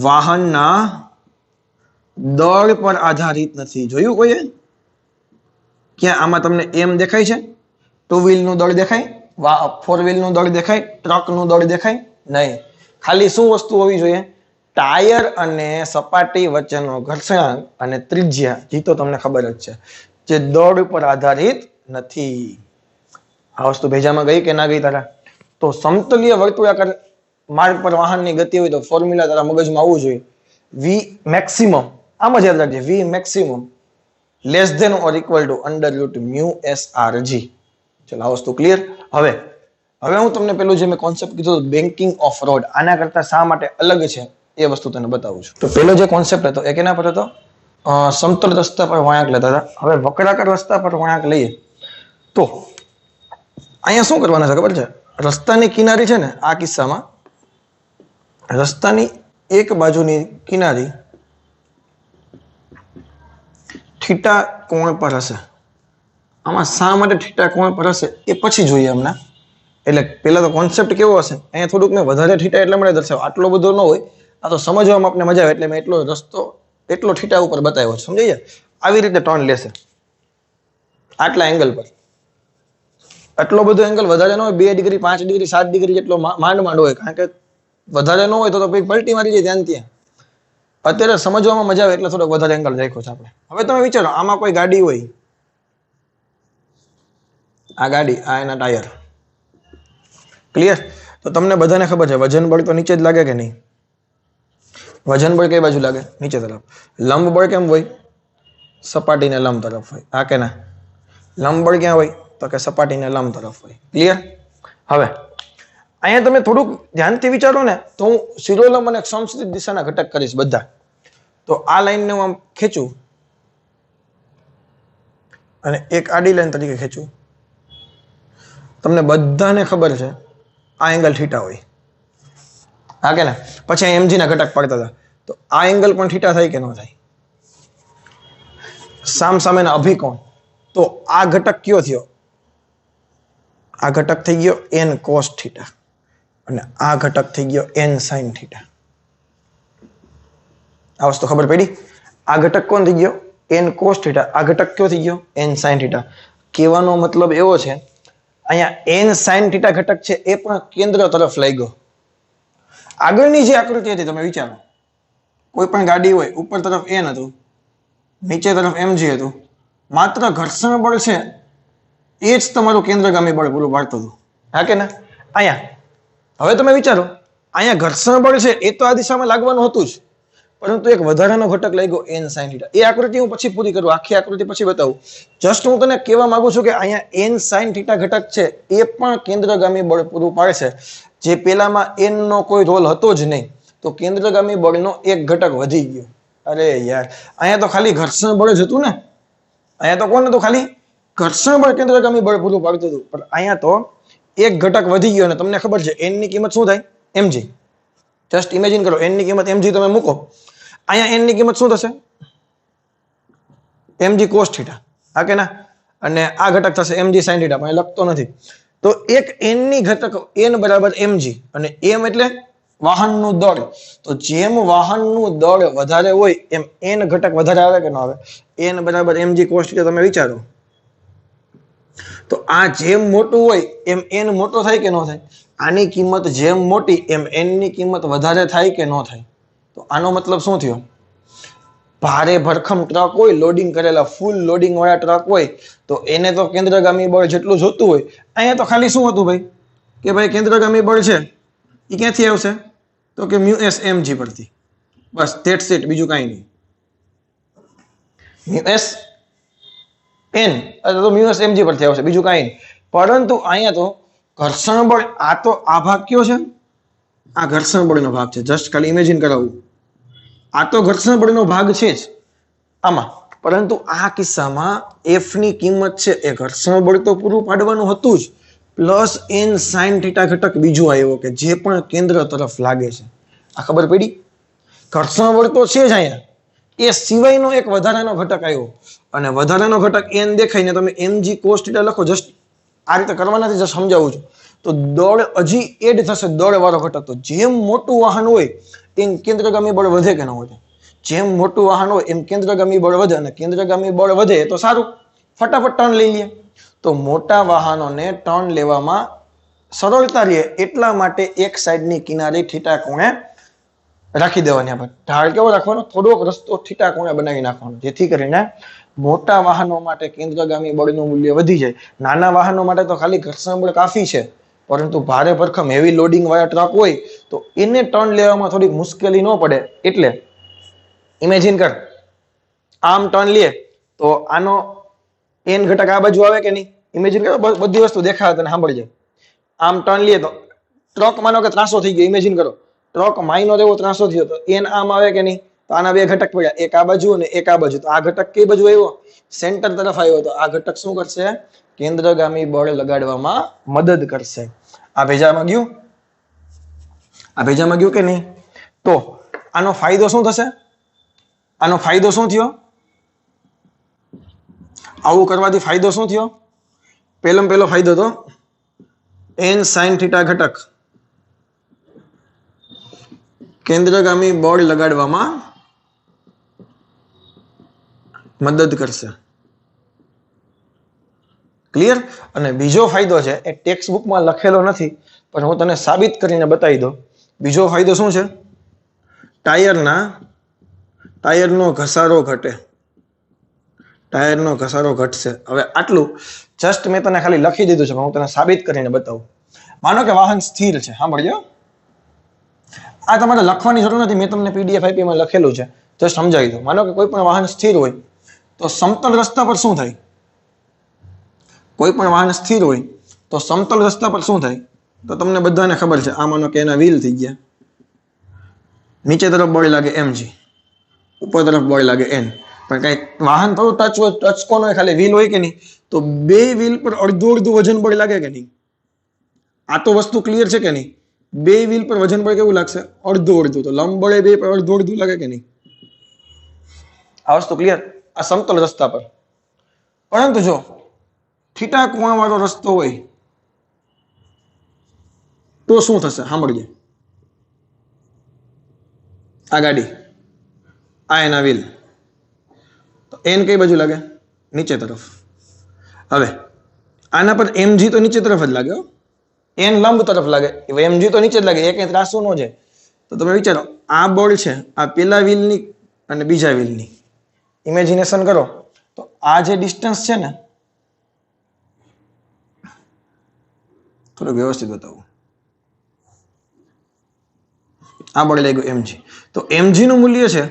વાહનના દળ પર આધારિત નથી. જોયું કોઈએ? ક્યાં આમાં તમને એમ દેખાય છે? 2 વ્હીલનું દળ દેખાય? 4 વ્હીલનું દળ દેખાય? ટ્રકનું દળ દેખાય? નહીં. ખાલી શું વસ્તુ હોવી જોઈએ? ટાયર અને સપાટી વચ્ચેનો ઘર્ષણાંક અને ત્રિજ્યા, જે તો તમને ખબર જ છે, જે દળ ઉપર આધારિત નથી. આ વસ્તુ ભેજામાં ગઈ કે ના ગઈ તારા? તો સમતલીય વર્તુળાકાર માર્ગ પર વાહનની ગતિ હોય તો ફોર્મ્યુલા તારા મગજમાં આવવું જોઈએ. વી મેક્સિમમ, આમ જ યાદ રાખજે, V maximum less than or equal to under root mu S R G. ચલો આ વસ્તુ ક્લિયર? હવે હું તમને પેલું જે મેં કોન્સેપ્ટ કીધો બેન્કિંગ ઓફ રોડ, આના કરતા શા માટે અલગ છે એ વસ્તુ તને બતાવું છું. તો પેલો જે કોન્સેપ્ટ હતો એ કેના પર હતો? સમતલ રસ્તા પર વળાંક લેતા હતા. હવે વક્રાકાર રસ્તા પર વળાંક લઈએ તો અહીંયા શું કરવાના છે ખબર છે? રસ્તાની કિનારી છે ને, આ કિસ્સામાં રસ્તાની એક બાજુની કિનારી થીટા કોણ પર હશે. આમાં શા માટે થીટા કોણ પર હશે એ પછી જોઈએ હમણાં. એટલે પેલા તો કોન્સેપ્ટ કેવો હશે? અહીંયા થોડુંક મેં વધારે થીટા એટલા માટે દર્શાવ્યો, આટલો બધો ન હોય, આ તો સમજવામાં આપણે મજા આવે એટલે મેં એટલો રસ્તો એટલો થીટા ઉપર બતાવ્યો છે. સમજાય? આવી રીતે ટર્ન લેશે આટલા એંગલ પર. આટલો બધો એંગલ વધારે ન હોય, 2 ડિગ્રી 5 ડિગ્રી 7 ડિગ્રી જેટલો માંડ હોય, કારણ કે વધારે ન હોય તો પછી પલટી મારી જાય ધ્યાન ત્યાં. અત્યારે સમજવામાં મજા આવે એટલે થોડોક વધારે એંગલ રાખ્યો છે આપણે. હવે તમે વિચારો, આમાં કોઈ ગાડી હોય, આ ગાડી, આ એના ટાયર, ક્લિયર? તો તમને બધાને ખબર છે વજન બળ તો નીચે જ લાગે કે નહીં? વજન બળ કઈ બાજુ લાગે? નીચે તરફ. લંબ બળ કેમ હોય? સપાટીને લંબ તરફ હોય. હા કે ના? લંબ બળ ક્યાં હોય? તો કે સપાટીને લંબ તરફ હોય. ક્લિયર? હવે અહીંયા તમે થોડુંક ધ્યાનથી વિચારો ને તો હું શિરોલંબ અને સમક્ષિતિજ દિશાના ઘટક કરીશ બધા. તો આ લાઈનને હું આમ ખેંચું અને એક આડી લાઈન તરીકે ખેંચું. તમને બધાને ખબર છે આ એંગલ થીટા હોય. હા કે ના? પછી એમજી ના ઘટક પડતા હતા તો આ એંગલ પણ થીટા થાય કે ન થાય? સામ સામેના અભિકોણ. તો આ ઘટક કયો થયો? આ ઘટક થઈ ગયો n cos થીટા અને આ ઘટક થઈ ગયો n sin થીટા. આ વસ્તુ ખબર પડી? આ ઘટક કોણ થઈ ગયો? n cos theta. આ ઘટક કયો થઈ ગયો? n sin theta. કહેવાનો મતલબ એવો છે અહીંયા n sin થીટા ઘટક છે એ પણ કેન્દ્ર તરફ લાગ્યો. આગળની જે આકૃતિ હતી તમે વિચારો, કોઈ પણ ગાડી હોય, ઉપર તરફ n હતું, નીચે તરફ mg હતું, માત્ર ઘર્ષણ બળ છે એ જ તમારું કેન્દ્રગામી બળ પૂરું પાડતું હતું. હા કે ના? અહીંયા હવે તમે વિચારો, અહીંયા ઘર્ષણ બળ છે એ તો આ દિશામાં લાગવાનું હતું જ, પરંતુ એક વધારાનો ઘટક લાગ્યો n sin થીટા. એ આકૃતિ હું પછી પૂરી કરું, આખી આકૃતિ પછી બતાવું. જસ્ટ હું તને કહેવા માંગુ છું કે અહીંયા n sin થીટા ઘટક છે એ પણ કેન્દ્રગામી બળ પૂરું પાડશે, જે પેલામાં n નો કોઈ રોલ હતો જ નહીં. તો કેન્દ્રગામી બળનો એક ઘટક વધી ગયો. અરે યાર, અહીંયા તો ખાલી ઘર્ષણ બળ જ હતું ને, અહીંયા તો કોણ હતું? ખાલી ઘર્ષણ બળ કેન્દ્રગામી બળ પૂરું પાડતું હતું, પણ અહીંયા તો એક ઘટક વધી ગયો. અને તમને ખબર છે n ની કિંમત શું થાય? mg. જસ્ટ ઇમેજિન કરો, n ની કિંમત mg તમે મૂકો, અહીંયા n ની કિંમત શું થશે? mg cos theta. હા કે ના? અને આ ઘટક થશે mg sin થીટા, પણ લખતો નથી. તો એક n ની ઘટક n બરાબર mg, અને m એટલે વાહનનું દળ. તો જેમ વાહનનું દળ વધારે હોય એમ n ઘટક વધારે આવે કે ન આવે? n બરાબર mg cos થીટા. તમે વિચારો, તો આ જેમ મોટું હોય એમ n મોટો થાય કે ન થાય? આની કિંમત જેમ મોટી એમ n ની કિંમત વધારે થાય કે ન થાય? તો આનો મતલબ શું થયો? ભારે ભરખમ ટ્રક હોય, લોડિંગ કરેલા ફૂલ લોડિંગ વાળા ટ્રક હોય, તો એને તો કેન્દ્રગામી બળ જેટલું જોતું હોય. અહીંયા તો ખાલી શું હતું ભાઈ કે ભાઈ કેન્દ્રગામી બળ છે એ ક્યાંથી આવશે? તો કે મ્યુ s mg પરથી. બસ ધેટ્સ ઇટ, બીજું કાંઈ નહીં. મ્યુ s n તો મ્યુ s mg પરથી આવશે, બીજું કાંઈ નહીં. પરંતુ અહીંયા તો ઘર્ષણ બળ, આ તો આ ભાગ કયો છે? આ ઘર્ષણ બળનો ભાગ છે. જસ્ટ ખાલી ઇમેજિન કરાવું, આ તો ઘર્ષણ બળનો ભાગ છે જ આમાં, પરંતુ આ કિસ્સામાં f ની કિંમત છે એ ઘર્ષણ બળ તો પૂરું પાડવાનું હતું જ, પ્લસ n sin થીટા ઘટક બીજો આવ્યો કે જે પણ કેન્દ્ર તરફ લાગે છે. આ ખબર પડી? ઘર્ષણ બળ તો છે જ અહીંયા, એ સિવાયનો એક વધારાનો ઘટક આવ્યો, અને વધારાનો ઘટક n દેખાઈને તમે mg cos થીટા લખો. જસ્ટ આ રીતે કરવાના નથી, જસ્ટ સમજાવું છું. તો દળ હજી એડ થશે, દળ વાળો ઘટક. તો જેમ મોટું વાહન હોય એમ કેન્દ્રગામી બળ વધે કે ન વધે? જેમ મોટું વાહન હોય એમ કેન્દ્રગામી બળ વધે, અને કેન્દ્રગામી બળ વધે તો સારું, ફટાફટ ટર્ન લઈ લે. તો મોટા વાહનોને ટર્ન લેવામાં સરળતા રહે એટલા માટે એક સાઈડની કિનારી થીટા કોણે રાખી દેવાની. આપણે ઢાળ કેવો રાખવાનો? થોડોક રસ્તો થીટા કોણે બનાવી નાખવાનો, જેથી કરીને મોટા વાહનો માટે કેન્દ્રગામી બળનું મૂલ્ય વધી જાય. નાના વાહનો માટે તો ખાલી ઘર્ષણ બળ કાફી છે, પરંતુ ભારે ભરખમ હેવી લોડિંગ વાળા ટ્રક હોય તો એને ટર્ન લેવામાં થોડીક મુશ્કેલી ન પડે. એટલે ઇમેજિન કર, આમ ટર્ન લે તો આનો n ઘટક આ બાજુ આવે કે નહીં? ઇમેજિન કરો, બધી વસ્તુ દેખાય તને સાંભળી જાય. આમ ટર્ન લે તો ટ્રક માનો કે 300 થઈ ગયો. ઇમેજિન કરો, ટ્રક માઇનો એવો 300 થયો, તો n આમ આવે કે નહીં? તો આના બે ઘટક પડ્યા, એક આ બાજુ અને એક આ બાજુ. તો આ ઘટક કઈ બાજુ આવ્યો? સેન્ટર તરફ આવ્યો. તો આ ઘટક શું કરશે? કેન્દ્રગામી બળ લગાડવામાં મદદ કરશે. આ ભેજામાં ગયું? આ ભેજામાં ગયું કે નહીં? તો આનો ફાયદો શું થશે? આનો ફાયદો શું થયો? આવું કરવાથી ફાયદો શું થયો? પહેલો ફાયદો તો n sin થીટા ઘટક કેન્દ્રગામી બળ લગાડવામાં મદદ કરશે. ક્લિયર? અને બીજો ફાયદો છે એ ટેક્સ્ટ બુકમાં લખેલો નથી, પણ હું તને સાબિત કરીને બતાવી દઉં. બીજો ફાયદો શું છે? ટાયરના ટાયરનો ઘસારો ઘટે, ટાયરનો ઘસારો ઘટશે. હવે આટલું જસ્ટ મેં તને ખાલી લખી દીધું છે, હું તને સાબિત કરીને બતાવું. માનો કે વાહન સ્થિર છે, સાંભળજો. આ તમારે લખવાની જરૂર નથી, મેં તમને પીડીએફ આપીમાં લખેલું છે, જસ્ટ સમજાવી દઉં. માનો કે કોઈ પણ વાહન સ્થિર હોય તો સમતલ રસ્તા પર શું થાય? કોઈ પણ વાહન સ્થિર હોય તો સમતલ રસ્તા પર શું થાય? તો તમને બધાને ખબર છે. આ માનો કે એના વ્હીલ થઈ ગયા, નીચે તરફ બળ લાગે mg, ઉપર તરફ બળ લાગે n. પણ કઈ વાહન થોડું ટચ હોય, ટચ કોણ હોય? ખાલી વ્હીલ હોય કે નહીં? તો બે વ્હીલ પર અડધું અડધું વજન બળ લાગે કે નહીં? આ તો વસ્તુ ક્લિયર છે કે નહીં? બે વ્હીલ પર વજન બળ કેવું લાગશે? અડધું અડધું. તો લંબ બળે બે પર અડધું અડધું લાગે કે નહીં? આ વસ્તુ ક્લિયર? આ સમતલ રસ્તા પર. પરંતુ જો થીટા કોણ વાળો રસ્તો હોય તો શું થશે? સાંભળીએ. આ ગાડી, આ એના વ્હીલ, તો એન કઈ બાજુ લાગે? નીચે તરફ. હવે આના પર mg તો નીચે તરફ જ લાગે, એન લંબ તરફ લાગે, mg તો નીચે જ લાગે, એક ત્રાસુ નો છે. તો તમે વિચારો, આ બળ છે આ પેલા વ્હીલની અને બીજા વ્હીલની, ઇમેજિનેશન કરો. તો આ જે ડિસ્ટન્સ છે ને, થોડું વ્યવસ્થિત બતાવું. આ બળ લાગ્યું mg, તો mg નું મૂલ્ય છે,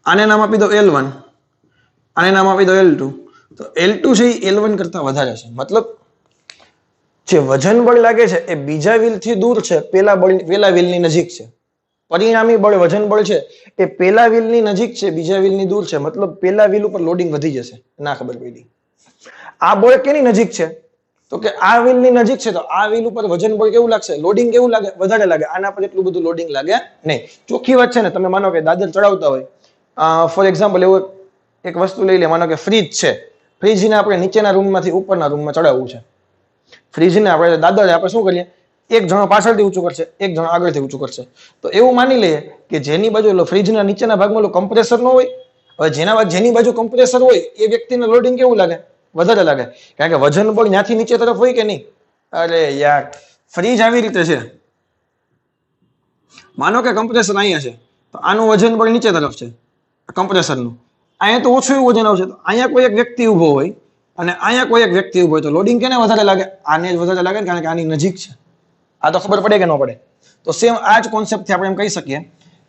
આને નામ આપી દો L1, આને નામ આપી દો L2. તો L2 છે એ L1 કરતા વધારે છે. મતલબ જે વજન બળ લાગે છે એ બીજા વ્હીલ થી દૂર છે, પેલા વ્હીલ ની નજીક છે. પરિણામી બળ, વજન બળ છે એ પેલા વ્હીલ ની નજીક છે, બીજા વ્હીલ ની દૂર છે. મતલબ પેલા વ્હીલ ઉપર લોડિંગ વધી જશે. ના ખબર પડી. આ બળ કેની નજીક છે? તો કે આ વ્હીલ ની નજીક છે. તો આ વ્હીલ ઉપર વજન બળ કેવું લાગશે? લોડિંગ કેવું લાગે? વધારે લાગે. આના પર એટલું બધું લોડિંગ લાગે નહીં. ચોખ્ખી વાત છે ને. તમે માનો કે દાદર ચડાવતા હોય, ફોર એક્ઝામ્પલ એવું એક વસ્તુ લઈ લે, માનો કે ફ્રીજ છે. ફ્રીજને આપણે નીચેના રૂમમાંથી ઉપરના રૂમમાં ચડાવવું છે. ફ્રીજને આપણે દાદર આપણે શું કરીએ? એક જણો પાછળથી ઊંચું કરશે, એક જણો આગળથી ઊંચું કરશે. તો એવું માની લઈએ કે જેની બાજુ ફ્રીજના નીચેના ભાગમાં કમ્પ્રેસર ન હોય, હવે જેની બાજુ કમ્પ્રેસર હોય એ વ્યક્તિને લોડિંગ કેવું લાગે? વધારે લાગે. કારણ કે વજન બળ ત્યાંથી નીચે તરફ હોય કે નહીં? અરે યાર, ફ્રીજ આવી રીતે છે. માનો કે કમ્પ્રેસર અહીંયા છે, તો આનું વજન બળ નીચે તરફ છે કમ્પ્રેસરનું. અહીંયા તો ઓછું એવું વજન આવશે. તો અહીંયા કોઈ એક વ્યક્તિ ઉભો હોય અને અહીંયા કોઈ એક વ્યક્તિ ઉભો હોય, તો લોડિંગ કેને વધારે લાગે? આને જ વધારે લાગે, કારણ કે આની નજીક છે. આ તો ખબર પડે કે ન પડે? તો સેમ આ જ કોન્સેપ્ટથી આપણે એમ કહી શકીએ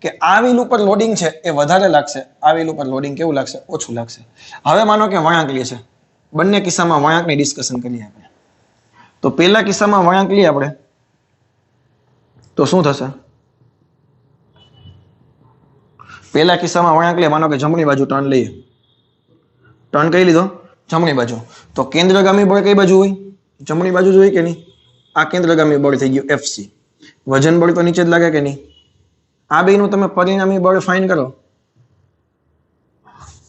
કે આ વ્હીલ ઉપર લોડિંગ છે એ વધારે લાગશે, આ વ્હીલ ઉપર લોડિંગ કેવું લાગશે? ઓછું લાગશે. હવે માનો કે વળાંક લે છે. બંને કિસ્સામાં વળાંકની ડિસ્કશન કરીએ આપણે. તો પહેલા કિસ્સામાં વળાંક લઈએ આપણે, તો શું થશે? પહેલા કિસ્સામાં વળાંક લઈએ, માનો કે જમણી બાજુ ટર્ન લઈએ. ટર્ન કઈ લીધો? જમણી બાજુ. તો કેન્દ્રગામી બળ કઈ બાજુ હોય? જમણી બાજુ જ હોય કે નહીં? આ કેન્દ્રગામી બળ થઈ ગયું FC. વજન બળ તો નીચે જ લાગે કે નહીં? આ બેનું તમે પરિણામી બળ ફાઇન કરો.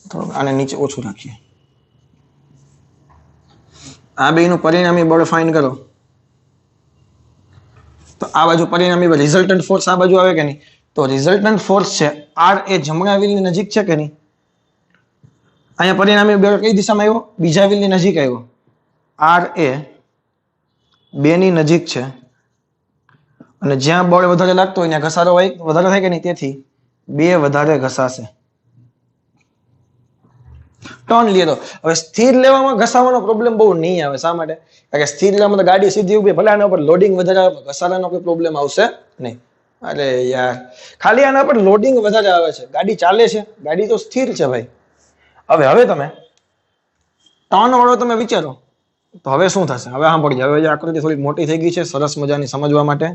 તો આને નીચે ઓછું રાખીએ. આ બેનું પરિણામી બળ ફાઇન કરો. તો આ બાજુ પરિણામી બળ, રિઝલ્ટન્ટ ફોર્સ આ બાજુ આવે કે નહીં? તો રિઝલ્ટન્ટ ફોર્સ છે R એ જમણા વ્હીલની નજીક છે કે નહીં? અહીંયા પરિણામી બળ કઈ દિશામાં આવ્યો? બીજા વ્હીલની નજીક આવ્યો. R એ 2 ની નજીક છે અને જ્યાં બળ વધારે લાગતો હોય ત્યાં ઘસારો વધારે થાય કે નહીં? તેથી 2 વધારે ઘસાશે. ટર્ન લે તો હવે સ્થિર લેવામાં ઘસાવાનો પ્રોબ્લેમ બહુ નહીં આવે. શા માટે? કારણ કે સ્થિર લેવામાં તો ગાડી સીધી ઉભી, ભલે આના ઉપર લોડિંગ વધારે આવે, ઘસારાનો કોઈ પ્રોબ્લેમ આવશે નહીં. અરે યાર, ખાલી આના પર લોડિંગ વધારે આવે છે, ગાડી ચાલે છે, ગાડી તો સ્થિર છે ભાઈ. હવે તમે ટર્ન વાળો તમે વિચારો તો હવે શું થશે? હવે સાંભળજો. હવે આકૃતિ થોડી મોટી થઈ ગઈ છે, સરસ મજાની સમજવા માટે.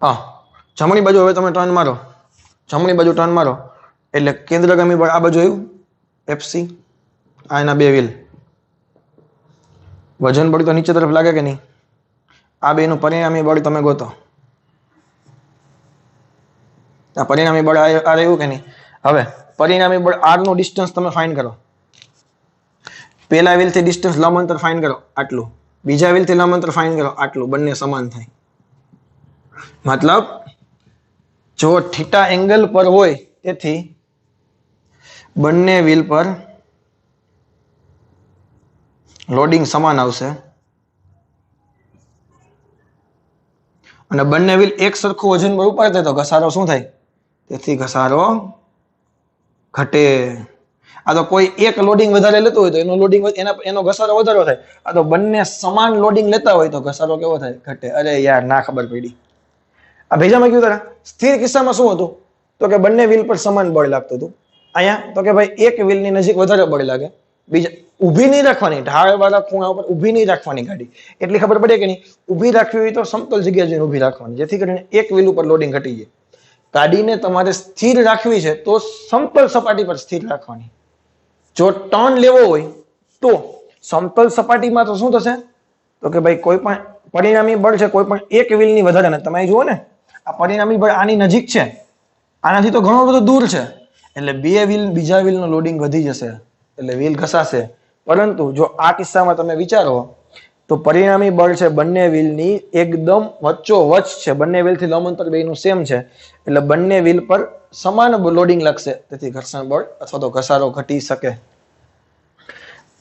હા, જમણી બાજુ હવે તમે ટર્ન મારો, જમણી બાજુ ટર્ન મારો એટલે કેન્દ્રગામી બળ આ બાજુ આવ્યું FC, આ એના 2 વ્હીલ. વજન બળ તો નીચે તરફ લાગે કે નહીં? આ બેનું પરિણામી બળ તમે ગોતો. આ પરિણામી બળ આ રહ્યું કે નહીં? હવે પરિણામી બળ R નું ડિસ્ટન્સ તમે ફાઇન્ડ કરો. પેલા વ્હીલ થી ડિસ્ટન્સ લંબ અંતર ફાઇન્ડ કરો આટલું, બીજા વ્હીલ થી લંબ અંતર ફાઇન્ડ કરો આટલું, બંને સમાન થાય. મતલબ જો થીટા એંગલ પર હોય તેથી બંને વ્હીલ પર લોડિંગ સમાન આવશે અને બંને વ્હીલ એક સરખું વજન પર ઉપાડતા તો ઘસારો શું થાય? તેથી ઘસારો ઘટે. આ તો કોઈ એક લોડિંગ વધારે લેતું હોય તો એનો લોડિંગ એનો ઘસારો વધારો થાય. આ તો બંને સમાન લોડિંગ લેતા હોય તો ઘસારો કેવો થાય? ઘટે. અરે યાર, ના ખબર પડી. આ ભેજામાં કયું તારા સ્થિર કિસ્સામાં શું હતું? તો કે બંને વ્હીલ પર સમાન બળ લાગતું હતું. અહીંયા તો કે ભાઈ એક વ્હીલની નજીક વધારે બળ લાગે, બીજા ઊભી નહીં રાખવાની, ઢાળ વાળા ખૂણા ઉપર ઊભી નહીં રાખવાની ગાડી. એટલી ખબર પડે કે નહીં? ઊભી રાખવી હોય તો સમતલ જગ્યાએ જઈને ઊભી રાખવાની, જેથી કરીને એક વ્હીલ ઉપર લોડિંગ ઘટી જાય. ગાડીને તમારે સ્થિર રાખવી છે તો સમતલ સપાટી પર સ્થિર રાખવાની. જો ટર્ન લેવો હોય તો સમતલ સપાટીમાં તો શું થશે? તો કે ભાઈ કોઈ પણ પરિણામી બળ છે કોઈ પણ એક વ્હીલની વધારે ને, તમે જુઓ ને આ પરિણામી બળ આની નજીક છે, આનાથી તો ઘણો બધો દૂર છે, એટલે બે વ્હીલ બીજા વ્હીલનો લોડિંગ વધી જશે એટલે વ્હીલ ઘસાશે. પરંતુ જો આ કિસ્સામાં તમે વિચારો તો પરિણામી બળ છે બંને વ્હીલની એકદમ વચ્ચોવચ છે, બંને વ્હીલથી લંબ અંતર બેયનું સેમ છે, એટલે બંને વ્હીલ પર સમાન લોડિંગ લાગશે, તેથી ઘર્ષણ બળ અથવા તો ઘસારો ઘટી શકે.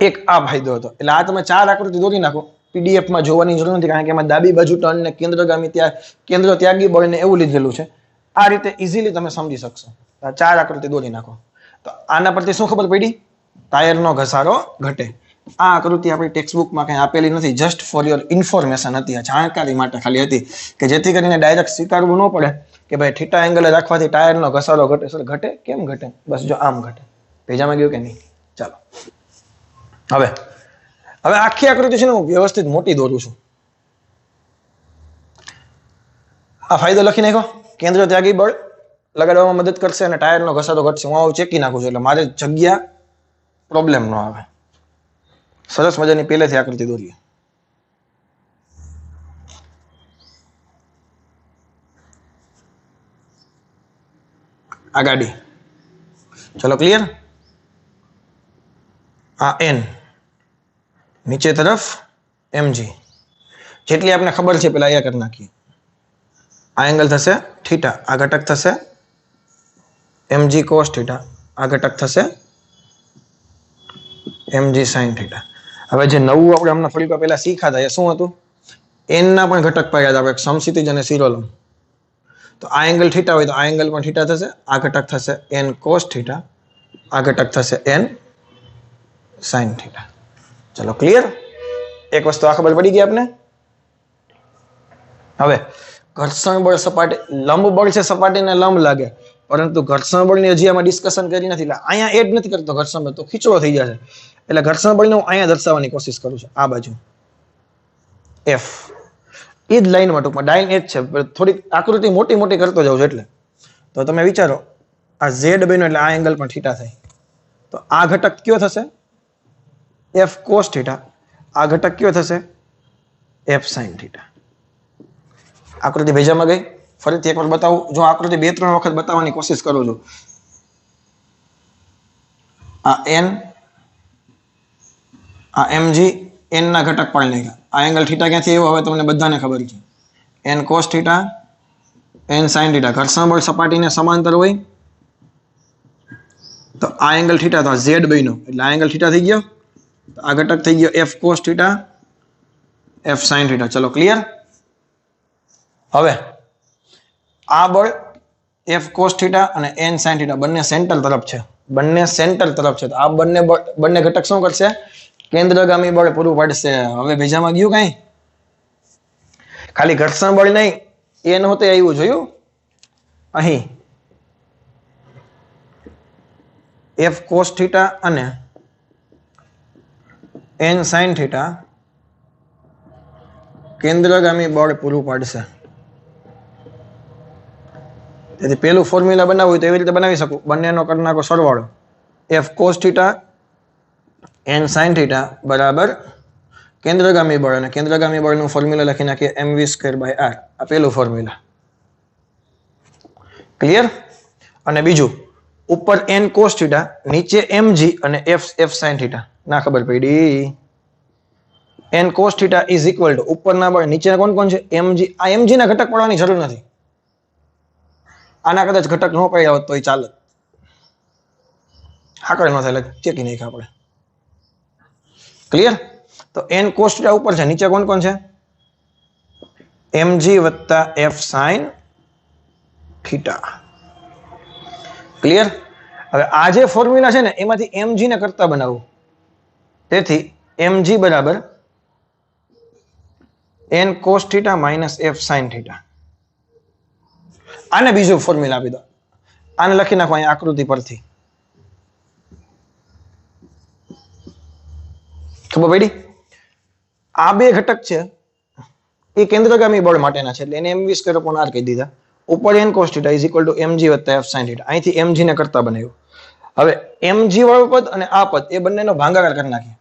એક આ ફાયદો હતો. એટલે આ તમે 4 આકૃતિ દોરી નાખો. પીડીએફમાં જોવાની જરૂર નથી, કારણ કે એમાં ડાબી બાજુ ટર્ન ને કેન્દ્રગામી કેન્દ્ર ત્યાગી બળને એવું લીધેલું છે. આ રીતે ઇઝીલી તમે સમજી શકશો. 4 આકૃતિ દોરી નાખો તો આના પરથી શું ખબર પડી? ટાયરનો ઘસારો ઘટે. આ આકૃતિ આપણી ટેક્સ્ટબુકમાં કંઈ આપેલી નથી, જસ્ટ ફોર યોર ઇન્ફોર્મેશન હતી, આ જાણકારી માટે ખાલી હતી, કે જેથી કરીને ડાયરેક્ટ સ્વીકારવું ન પડે કે ભાઈ થીટા એંગલે રાખવાથી ટાયરનો ઘસારો ઘટે. સર ઘટે કેમ ઘટે? બસ જો આમ ઘટે. ભેજામાં ગયું કે નહીં? ચાલો હવે આખી આકૃતિ છે ને હું વ્યવસ્થિત મોટી દોરું છું. આ ફાયદો લખી નાખો. કેન્દ્ર ત્યાગી બળ લગાડવામાં મદદ કરશે અને ટાયરનો ઘસારો ઘટશે. હું આવું ચેકી નાખું છું એટલે મારે જગ્યા પ્રોબ્લેમ ન આવે. સરસ મજાની પહેલેથી આકૃતિ દોરીએ. આ ગાડી, ચલો ક્લિયર. આ એન, નીચે તરફ mg. જેટલી આપણે ખબર છે પેલા અહીંયા કરી નાખીએ. આ એંગલ થશે થીટા, આ ઘટક થશે mg cos થીટા, આ ઘટક થશે mg sin થીટા. હવે જે નવું આપણે હમણાં થોડીક વાર પહેલા શીખ્યા એ શું હતું? n ના પણ ઘટક પાડ્યા હતા આપણે, સમક્ષિતિજ અને શિરોલંબ. તો આ એંગલ થીટા હોય તો આ એંગલ પણ થીટા થશે, આ ઘટક થશે n cos થીટા, આ ઘટક થશે n sin થીટા. ચલો ક્લિયર. એક વસ્તુ આ ખબર પડી ગઈ આપને. હવે ઘર્ષણ બળ સપાટી લંબ બળ છે, સપાટીને લંબ લાગે, પરંતુ ઘર્ષણ બળની હજી આમાં ડિસ્કશન કરી નથી, એટલે અહીંયા એડ નથી કરતો ઘર્ષણ બળ, તો ખીચડો થઈ જશે. એટલે ઘર્ષણ બળને હું અહીંયા દર્શાવવાની કોશિશ કરું છું, આ બાજુ F. એ જ લાઈનમાં ટૂંકમાં ડાઇન એ જ છે, થોડીક આકૃતિ મોટી મોટી કરતો જાઉં છું એટલે. તો તમે વિચારો આ Z બન્યો એટલે આ એંગલ પણ થીટા થાય, તો આ ઘટક કયો થશે? F cos theta. આ ઘટક કયો થશે? F sin theta. આકૃતિ ભેજામાં ગઈ. ફરીથી એકવાર બતાવું. જો આકૃતિ 2-3 વખત બતાવવાની કોશિશ કરું છું. આ n, આ mg, n ના ઘટક પાડી નાખ્યા. આ એંગલ થીટા ક્યાંથી આવ્યો હવે તમને બધાને ખબર છે. n cos theta, n sin theta. ઘર્ષણ બળ સપાટીને સમાંતર હોય તો આ એંગલ થીટા, તો આ z બન્યો એટલે આ એંગલ થીટા થઈ ગયો, તો આ ઘટક થઈ ગયો f cos theta, f sin theta. ચલો ક્લિયર. હવે આ બળ f cos થીટા અને n sin થીટા બંને સેન્ટર તરફ છે, બંને સેન્ટર તરફ છે, તો આ બંને ઘટક શું કરશે? કેન્દ્રગામી બળ પૂરું પાડશે. હવે ભેજામાં ગયું કઈ? ખાલી ઘર્ષણ બળ નહીં, એ નહોતે આવ્યું, જોયું અહીં f cos થીટા અને n sin થીટા કેન્દ્રગામી બળ પૂરું પાડશે. તેથી પેલું ફોર્મ્યુલા બનાવવું હોય તો એવી રીતે બનાવી શકું. બંનેનો કરી નાખો સરવાળો. f cos theta n sin theta બરાબર કેન્દ્રગામી બળ, અને કેન્દ્રગામી બળનું ફોર્મ્યુલા લખી નાખીએ mv²/r. આ પેલું ફોર્મ્યુલા. ક્લિયર. અને બીજું ઉપર n cos થીટા, નીચે mg અને f sin થીટા. ના ખબર પડી. n cos theta is equal to ઉપરના બળ, નીચેના કોણ કોણ છે? mg. આ mg ના ઘટક પડવાની જરૂર નથી. આના કદાચ ઘટક ન પડ્યા હોત તો એ ચાલે, હાકડ ન થાય, ચેકી નાખ્યા આપણે. ક્લિયર. તો n cos થીટા ઉપર છે, નીચે કોણ કોણ છે? mg વત્તા f sin થીટા. ક્લિયર? હવે આ જે ફોર્મ્યુલા છે ને એમાંથી mg ને કરતા બનાવવું. તેથી mg બરાબર n cos θ minus f sin θ. આને બીજો ફોર્મ્યુલા આપી દો. આને લખી નાખો અહીંયા આકૃતિ પરથી. ખબર પડી? આ બે ઘટક છે એ કેન્દ્રગામી બળ માટેના છે એટલે એને mv સ્ક્વેર અપોન r કહી દીધા. ઉપર n cos θ is equal to mg વત્તા f sin θ. અહીંથી mg ને કરતા બનાવ્યું. હવે mg વાળું પદ અને આ પદ એ બંનેનો ભાગાકાર કરી નાખીએ.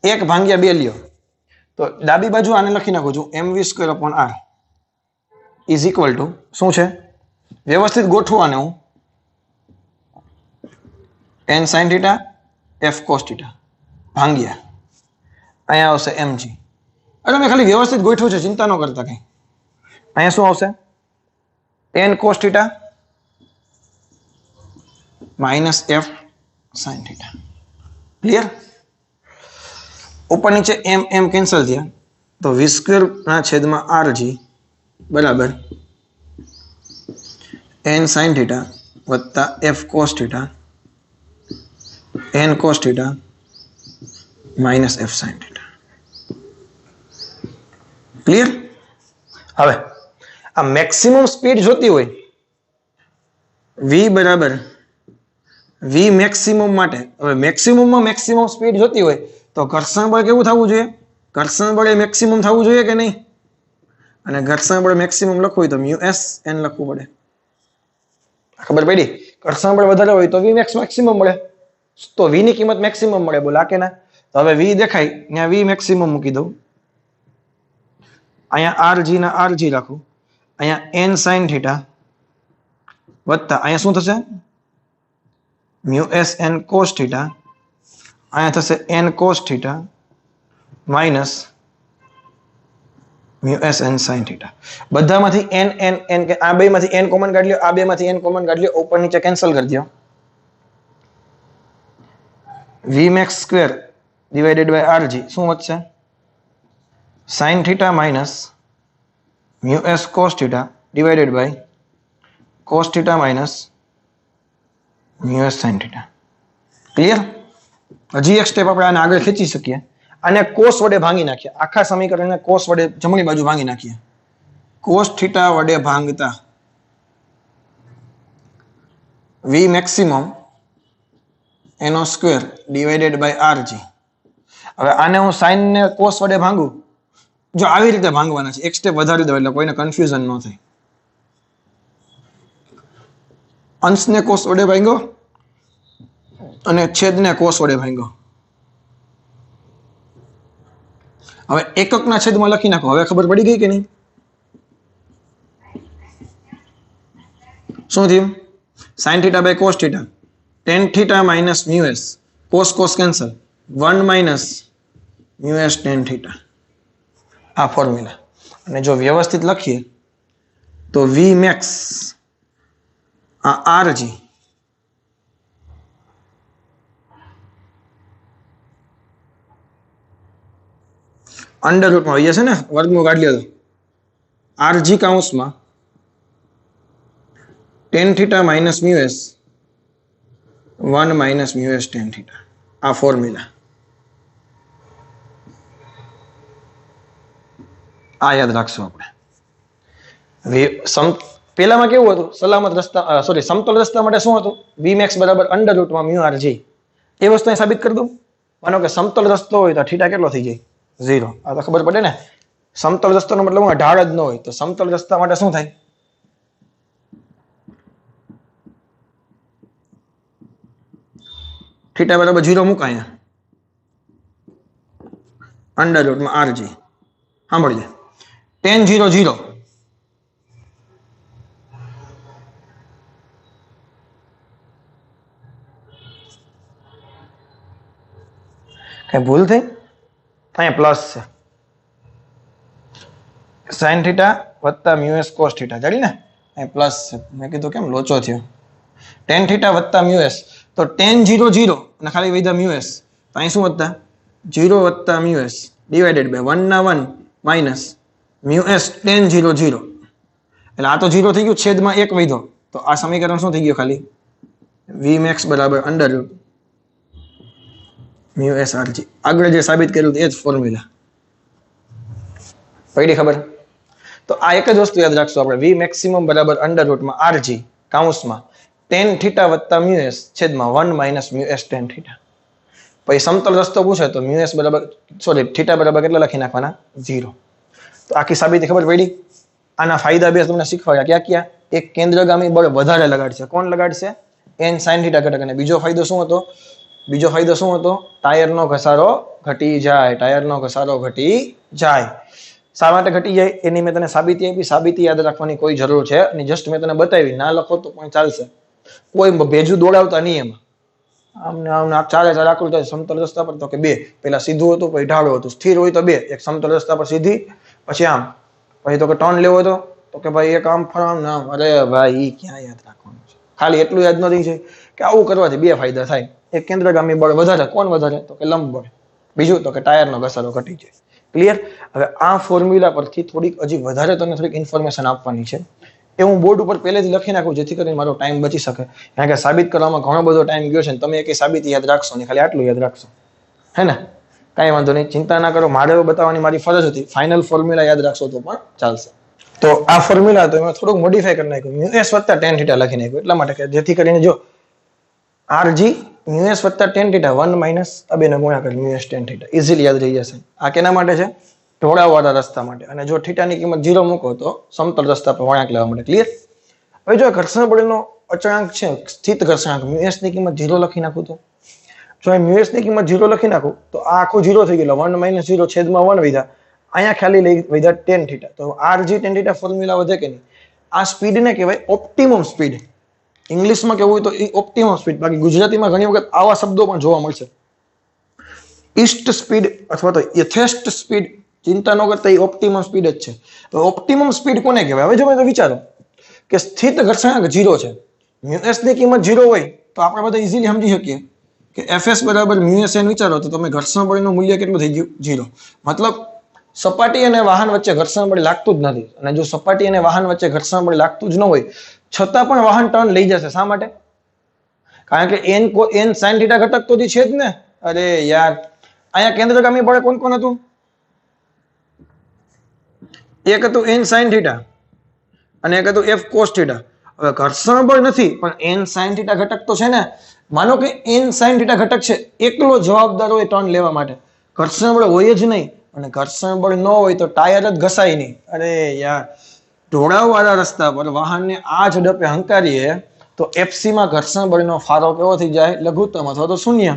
1/2 લ્યો તો ડાબી બાજુ આને લખી નાખું છું mv square upon r is equal to શું છે? વ્યવસ્થિત ગોઠવાને હું n sin θ f cos θ ભાંગ્યા અહીંયા આવશે mg. અરે મેં ખાલી વ્યવસ્થિત ગોઠવું છે, ચિંતા ન કરતા કઈ. અહીંયા શું આવશે? n cos θ minus f sin θ. Clear? ઉપર નીચે m કેન્સલ થયા તો v સ્ક્વેર ના છેદમાં rg બરાબર n sin θ વત્તા f cos θ n cos θ minus f sin θ. Clear? હવે આ મેક્સિમમ સ્પીડ જોતી હોય v બરાબર v મેક્સિમમ માટે, હવે મેક્સિમમમાં મેક્સિમમ સ્પીડ જોતી હોય તો ઘર્ષણ બળ કેવું થવું જોઈએ? ઘર્ષણ બળ એ મેક્સિમમ થવું જોઈએ કે નહીં? અને ઘર્ષણ બળ મેક્સિમમ લખવું હોય તો મ્યુ s n લખવું પડે. ખબર પડી? ઘર્ષણ બળ વધારે હોય તો v max મેક્સિમમ મળે, તો v ની કિંમત મેક્સિમમ મળે. બોલ આ કે ના? તો હવે v દેખાય ત્યાં v મેક્સિમમ મૂકી દઉં. અહીંયા rg ના rg રાખું. અહીંયા n sin θ વત્તા અહીંયા શું થશે? Mu s n cos θ. અહીંયા થશે n cos θ minus mu s n sin θ. બધામાંથી n n n કે આ બેમાંથી n કોમન કાઢી લ્યો, આ બેમાંથી n કોમન કાઢી લ્યો, ઉપર નીચે કેન્સલ કરી દો. v max square divided by rg શું વધશે? sin θ minus mu s cos θ divided by cos θ minus mu s sin θ. Clear? હજી એક સ્ટેપ આપણે આને આગળ ખેંચી શકીએ. આને cos વડે ભાંગી નાખીએ. આખા સમીકરણને cos વડે જમણી બાજુ ભાંગી નાખીએ. cos θ વડે ભાંગતા v મેક્સિમમ એનો સ્ક્વેર ડિવાઇડેડ બાય rg. હવે આને હું sin ને cos વડે ભાંગું, જો આવી રીતે ભાંગવાના છે, એક સ્ટેપ વધારી દો એટલે કોઈને કન્ફ્યુઝન ન થાય. અંશને cos વડે ભાંગ્યો અને છેદને cos વડે ભાંગ્યો. હવે એકકના છેદમાં લખી નાખો. હવે ખબર પડી ગઈ કે નહીં? શું થયું? sin θ by cos θ tan θ minus mu s cos cos cancel 1 minus mu s tan θ. આ ફોર્મ્યુલા. અને જો વ્યવસ્થિત લખીએ તો v max આ rg અંડર રૂટમાં હોય છે ને, વર્ગમૂળ કાઢી લો. rg કાઉન્સમાં tan θ minus mu s 1 minus mu s tan θ. આ ફોર્મ્યુલા. આ યાદ રાખશું આપણે. પેલામાં કેવું હતું? સલામત રસ્તા સમતલ રસ્તા માટે શું હતું? v max બરાબર અંડર રૂટમાં mu rg. એ વસ્તુ અહીં સાબિત કરી દઉં. માનો કે સમતલ રસ્તો હોય તો θ કેટલો થઈ જાય? 0. આ તો ખબર પડે ને. સમતલ રસ્તાનો મતલબ ઢાળ જ ન હોય તો સમતલ રસ્તા માટે શું થાય? θ બરાબર 0 મૂક અહીંયા. અંડર રૂટમાં rg. સાંભળજે. tan 0 0. કઈ ભૂલ થઈ? અહીંયા પ્લસ છે. sin θ વત્તા mu s cos θ. જાણી ને? અહીંયા પ્લસ છે. મેં કીધું કેમ લોચો થયો? tan θ વત્તા mu s. તો tan 0 0 અને ખાલી વધ્યા mu s. તો અહીં શું વધતા? 0 વત્તા mu s ડિવાઇડેડ બાય 1 ના 1 માઇનસ mu s tan 0 0. એટલે આ તો 0 થઈ ગયું, છેદમાં 1 વધ્યો તો આ સમીકરણ શું થઈ ગયું ખાલી વી મેક્સ બરાબર under root mu S R G. આગળ જે સાબિત કર્યું એ જ ફોર્મ્યુલા પડી ખબર. તો આ એક જ વસ્તુ યાદ રાખશું આપણે વી મેક્સિમમ બરાબર અંડર રૂટમાં આરજી કાઉન્સમાં ટેન થીટા વત્તા મ્યુ એસ છેદમાં 1 minus mu S ten theta. પછી સમતલ રસ્તો પૂછે તો મ્યુ એસ બરાબર સોરી થીટા બરાબર કેટલા લખી નાખવાના 0. તો આખી સાબિતી ખબર પડી. આના ફાયદા બે તમને શીખવાડ્યા ક્યાં ક્યાં. એક કેન્દ્રગામી બળ વધારે લગાડશે. કોણ લગાડશે? n sin θ ઘટક. અને બીજો ફાયદો શું હતો? ટાયરનો ઘસારો ઘટી જાય. ટાયરનો ઘસારો ઘટી જાય. શા માટે ઘટી જાય એની મેં તને સાબિતી આપી. સાબિતી યાદ રાખવાની કોઈ જરૂર છે અને જસ્ટ મેં તને બતાવી. ના લખો તો પણ ચાલશે. કોઈ ભેજું દોડાવતા નહીં એમાં. આમને આમને ચાલે આકૃતિ સમતલ રસ્તા પર તો કે બે પેલા સીધું હતું પછી ઢાળું હતું. સ્થિર હોય તો બે એક સમતલ રસ્તા પર સીધી પછી આમ પછી તો કે ટર્ન લેવો હતો તો કે ભાઈ એક આમ ફરામ ના. અરે ભાઈ ક્યાં યાદ રાખવાનું છે. ખાલી એટલું યાદ નથી છે કે આવું કરવાથી બે ફાયદા થાય. એક કેન્દ્રગામી બળ વધારે. કોણ વધારે? તો કે લંબ બળ. બીજું તો કે ટાયરનો ઘસારો ઘટી જાય. ક્લિયર. હવે આ ફોર્મ્યુલા પરથી થોડીક હજી વધારે તમને થોડીક ઇન્ફોર્મેશન આપવાની છે એ હું બોર્ડ ઉપર પહેલેથી લખી નાખું જેથી કરીને મારો ટાઈમ બચી શકે. કારણ કે સાબિત કરવામાં ઘણો બધો ટાઈમ ગયો છે. તમે એક સાબિતી યાદ રાખશો ને ખાલી આટલું યાદ રાખશો. હે ને? કાંઈ વાંધો નહીં. ચિંતા ના કરો. મારે એવું બતાવવાની મારી ફરજ હતી. ફાઇનલ ફોર્મ્યુલા યાદ રાખશો તો પણ ચાલશે. તો આ ફોર્મ્યુલા તો એમાં થોડુંક મોડિફાઈ કરી નાખ્યું. મ્યુ એસ વત્તા ટેન થીટા લખી નાખ્યું એટલા માટે કે જેથી કરીને જો આરજી મ્યુ એસ વત્તા ટેન થીટા 1 માઇનસ આ બેને ગુણાકાર mu S ten theta easily યાદ રહી જશે. આ કેના માટે છે? ઢોળાવવાળા રસ્તા માટે. અને જો થીટાની કિંમત 0 મૂકો તો સમતલ રસ્તા પર વળાંક લેવા માટે. ક્લિયર. હવે જો ઘર્ષણ બળનો અચળાંક છે સ્થિત ઘર્ષણાંક મ્યુ એસ ની કિંમત 0 લખી નાખું તો જો મ્યુ એસ ની કિંમત 0 લખી નાખું તો આ આખું 0 થઈ ગયેલો 1 માઇનસ 0 છેદમાં 1 વધ્યા. અહીંયા ખાલી લઈ વધ્યા ટેન થીટા. તો આરજી ટેન થીટા ફોર્મ્યુલા વધે કે નહીં? આ સ્પીડને કહેવાય ઓપ્ટિમમ સ્પીડ. ઇંગ્લિશમાં કેવું હોય તો ઓપ્ટિમમ સ્પીડ. બાકી ગુજરાતીમાં ઘણી વખત આવા શબ્દો પણ જોવા મળશે. ઈસ્ટ સ્પીડ અથવા તો યથેષ્ટ સ્પીડ. ચિંતા ન કરતા એ ઓપ્ટિમમ સ્પીડ જ છે. તો ઓપ્ટિમમ સ્પીડ કોને કહેવાય? હવે જો મેં વિચારો કે સ્થિત ઘર્ષણાંક 0 છે. મ્યુ એસ ની કિંમત 0 હોય તો આપણે બધા ઇઝીલી સમજી શકીએ કે એફએસ બરાબર મ્યુ એસ એન વિચારો તો તમે ઘર્ષણ બળનું મૂલ્ય કેટલું થઈ ગયું? 0. મતલબ સપાટી અને વાહન વચ્ચે ઘર્ષણ બળ લાગતું જ નથી. અને જો સપાટી અને વાહન વચ્ચે ઘર્ષણ બળ લાગતું જ ન હોય છતાં પણ વાહન ટર્ન લઈ જશે. શા માટે? કારણ કે n sin θ ઘટક તો છે જ ને. અરે યાર અહીંયા કેન્દ્રગામી બળ કોણ કોણ હતું? એક હતું n sin θ અને એક હતું f cos θ. હવે ઘર્ષણ બળ નથી પણ n sin θ ઘટક તો છે ને. માનો કે n sin θ ઘટક છે એકલો જવાબદાર હોય ટર્ન લેવા માટે. ઘર્ષણ બળ હોય જ નહીં અને ઘર્ષણ બળ ન હોય તો ટાયર જ ઘસાય નહીં. અરે યાર ઢોળાવવાળા રસ્તા પર વાહનને આ ઝડપે હંકારીએ તો એફસી માં ઘર્ષણ બળનો ફાળો કેવો થઈ જાય? લઘુત્તમ અથવા તો શૂન્ય.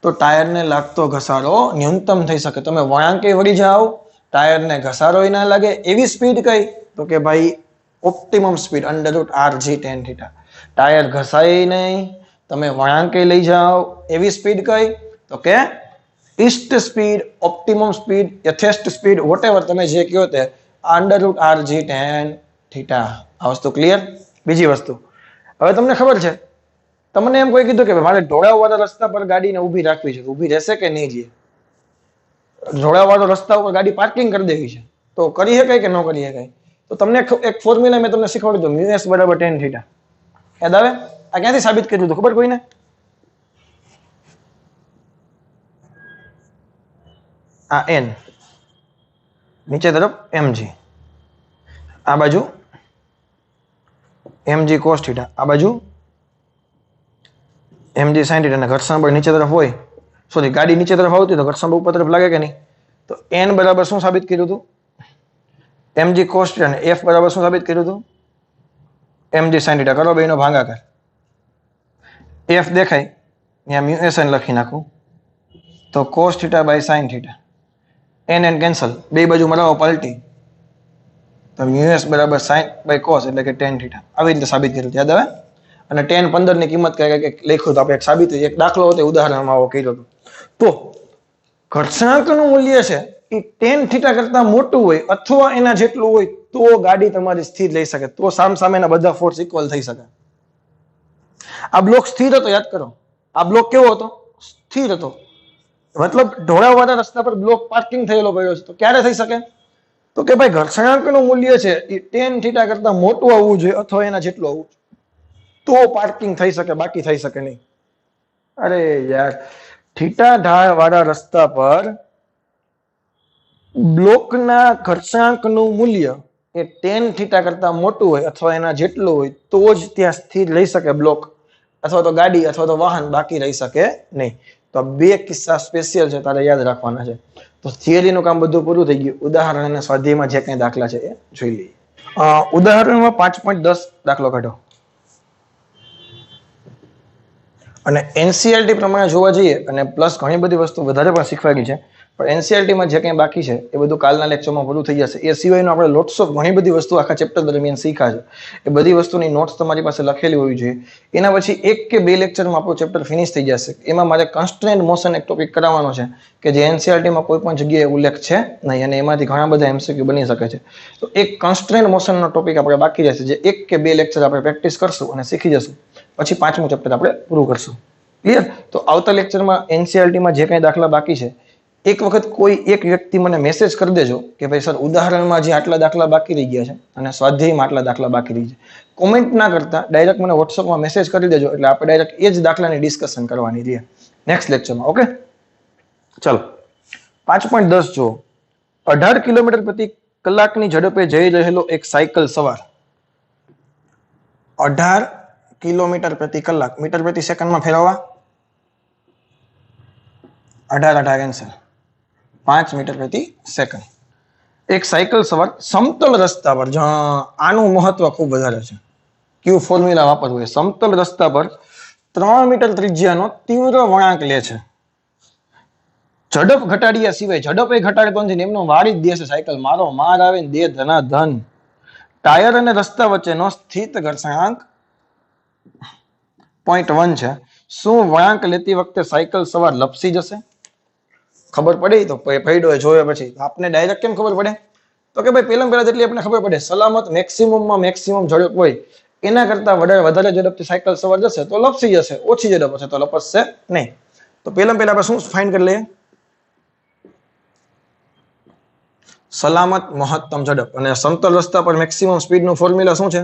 તો ટાયરને લાગતો ઘસારો ન્યૂનતમ થઈ શકે. તમે વળાંકે વળી જાઓ ટાયરને ઘસારો ના લાગે એવી સ્પીડ કઈ? તો કે ભાઈ optimum speed under root RG tan theta. Tyre ઘસાય નહીં તમે વળાંકે લઈ જાઓ એવી સ્પીડ કઈ? તો કે ઈસ્ટ સ્પીડ, ઓપ્ટિમમ સ્પીડ, યથેષ્ટ સ્પીડ વોટેવર તમે જે કહો તે under root RG tan theta. આ વસ્તુ ક્લિયર. બીજી વસ્તુ હવે તમને ખબર છે તમને એમ કોઈ કીધું કે મારે ઢોળાવવાળા રસ્તા પર ગાડીને ઊભી રાખવી છે. ઊભી રહેશે કે નહીં? જે ઢોળાવવાળો રસ્તા ઉપર ગાડી પાર્કિંગ કરી દેવી છે તો કરી શકાય કે ન કરી શકાય? તો તમને એક ફોર્મ્યુલા મેં તમને શીખવાડ્યું હતું મ્યુ એસ બરાબર ટેન થીટા. યાદ આવે? આ ક્યાંથી સાબિત કર્યું હતું ખબર કોઈને? આ n નીચે તરફ mg આ બાજુ mg cos θ આ બાજુ mg sin θ અને ઘર્ષણ બળ નીચે તરફ હોય સોરી ગાડી નીચે તરફ આવતી તો ઘર્ષણ બળ ઉપર તરફ લાગે કે નહીં? તો n બરાબર શું સાબિત કર્યું હતું? mg cos θ અને f બરાબર શું સાબિત કર્યું હતું? mg sin θ. કરો બેનો ભાગાકાર. f દેખાય ત્યાં મ્યુ એસ એન લખી નાખું તો cos θ by sin θ. n cancel બે બાજુ મરાવો પલટી તો મ્યુ એસ બરાબર sin by cos એટલે કે tan θ. આવી રીતે સાબિત કર્યું. યાદ આવે? અને tan 15 ની કિંમત કઈ લખ્યું તો આપણે એક સાબિત એક દાખલો હતો ઉદાહરણમાં આવો કર્યો હતો. તો ઘર્ષણાંકનું મૂલ્ય છે એ tan θ કરતા મોટું હોય અથવા એના જેટલું હોય તો ગાડી તમારી સ્થિર રહી શકે. તો સામસામેના બધા ફોર્સ ઇક્વલ થઈ શકે. આ બ્લોક સ્થિર હતો. યાદ કરો આ બ્લોક કેવો હતો? સ્થિર હતો. મતલબ ઢોળાવવાળા રસ્તા પર બ્લોક પાર્કિંગ થયેલો પડ્યો છે તો ક્યારે થઈ શકે? તો કે ભાઈ ઘર્ષણાંકનું મૂલ્ય છે એ tan θ કરતા મોટું આવવું જોઈએ અથવા એના જેટલું આવવું જોઈએ. તો પાર્કિંગ થઈ શકે, બાકી થઈ શકે નહીં. અરે યાર, થીટા ઢાળ વાળા રસ્તા પર બ્લોકના ઘર્ષાંકનું મૂલ્ય એ tan થીટા કરતા મોટું હોય અથવા એના જેટલું હોય તો જ ત્યાં સ્થિર રહી શકે બ્લોક, અથવા તો ગાડી અથવા તો વાહન, બાકી રહી શકે નહીં. તો બે કિસ્સા સ્પેશિયલ છે, તારે યાદ રાખવાના છે. તો થિયરીનું કામ બધું પૂરું થઈ ગયું. ઉદાહરણ અને સ્વાધ્યાયમાં જે કંઈ દાખલા છે એ જોઈ લઈએ. ઉદાહરણમાં 5.10 દાખલો કાઢો. અને એનસીઆરટી પ્રમાણે જોવા જઈએ અને પ્લસ ઘણી બધી વસ્તુ વધારે પણ શીખવાડી છે, પણ એનસીઆરટીમાં જે કંઈ બાકી છે એ બધું કાલના લેક્ચરમાં પૂરું થઈ જશે. એ સિવાયનું આપણે લોટ્સ ઓફ ઘણી બધી વસ્તુ આખા ચેપ્ટર દરમિયાન શીખ્યા છે. એ બધી વસ્તુની નોટ્સ તમારી પાસે લખેલી હોવી જોઈએ. એના પછી 1 કે 2 લેક્ચરમાં આપણું ચેપ્ટર ફિનિશ થઈ જશે. એમાં મારે કન્સ્ટ્રેન્ટ મોશન એક ટોપિક કરાવવાનો છે કે જે એનસીઆરટીમાં કોઈ પણ જગ્યાએ ઉલ્લેખ છે નહીં, અને એમાંથી ઘણા બધા એમસીક્યુ બની શકે છે. તો એક કન્સ્ટ્રેન્ટ મોશનનો ટોપિક આપણે બાકી રહેશે, જે 1 કે 2 લેક્ચર આપણે પ્રેક્ટિસ કરશું અને શીખી જશું. પછી 5મું ચેપ્ટર આપણે પૂરું કરશું. ક્લિયર? તો આવતા લેક્ચરમાં એનસીઆરટીમાં જે કંઈ દાખલા બાકી છે, એક વખત કોઈ એક વ્યક્તિ મને મેસેજ કરી દેજો કે ભાઈ સર, ઉદાહરણમાં જે આટલા દાખલા બાકી રહી ગયા છે અને સ્વાધ્યાયમાં આટલા દાખલા બાકી રહી છે. કોમેન્ટ ના કરતા ડાયરેક્ટ મને વોટ્સઅપમાં મેસેજ કરી દેજો, એટલે આપણે ડાયરેક્ટ એ જ દાખલાની ડિસ્કશન કરવાની રહે નેક્સ્ટ લેક્ચરમાં. ઓકે, ચાલો 5.10 જુઓ. 18 કિલોમીટર પ્રતિ કલાકની ઝડપે જઈ રહેલો એક સાયકલ સવાર 18 કિલોમીટર પ્રતિ કલાક, મીટર પ્રતિ સેકન્ડમાં ફેરવવા 18 કેન્સલ, 5 મીટર પ્રતિ સેકન્ડ. એક સાયકલ સવાર સમતલ રસ્તા પર, આનું મહત્વ ખૂબ વધારે છે, ક્યુ ફોર્મ્યુલા વાપરવું. સમતલ રસ્તા પર 3 મીટર ત્રિજ્યાનો તીવ્ર વળાંક લે છે. ઝડપ ઘટાડ્યા સિવાય, ઝડપ એ ઘટાડતો નથી, એમનો વાળી જ દેશે સાયકલ, મારો માર આવે ને દે ધના ધન. ટાયર અને રસ્તા વચ્ચેનો સ્થિત ઘર્ષણાંક 0.1 છે. શું વળાંક લેતી વખતે સાયકલ સવાર લપસી જશે? ખબર પડી તો પૈડો જોયા પછી આપને ડાયરેક્ટ કેમ ખબર પડે? તો કે ભાઈ પહેલા જેટલી આપણે ખબર પડે, સલામત મેક્સિમમમાં મેક્સિમમ ઝડપ હોય એના કરતા વધારે ઝડપથી સાયકલ સવાર જશે તો લપસી જશે, ઓછી ઝડપ હશે તો લપસશે નહીં. તો પહેલા આપણે શું ફાઇન્ડ કરી લઈએ? સલામત મહત્તમ ઝડપ. અને સમતલ રસ્તા પર મેક્સિમમ સ્પીડનું ફોર્મ્યુલા શું છે?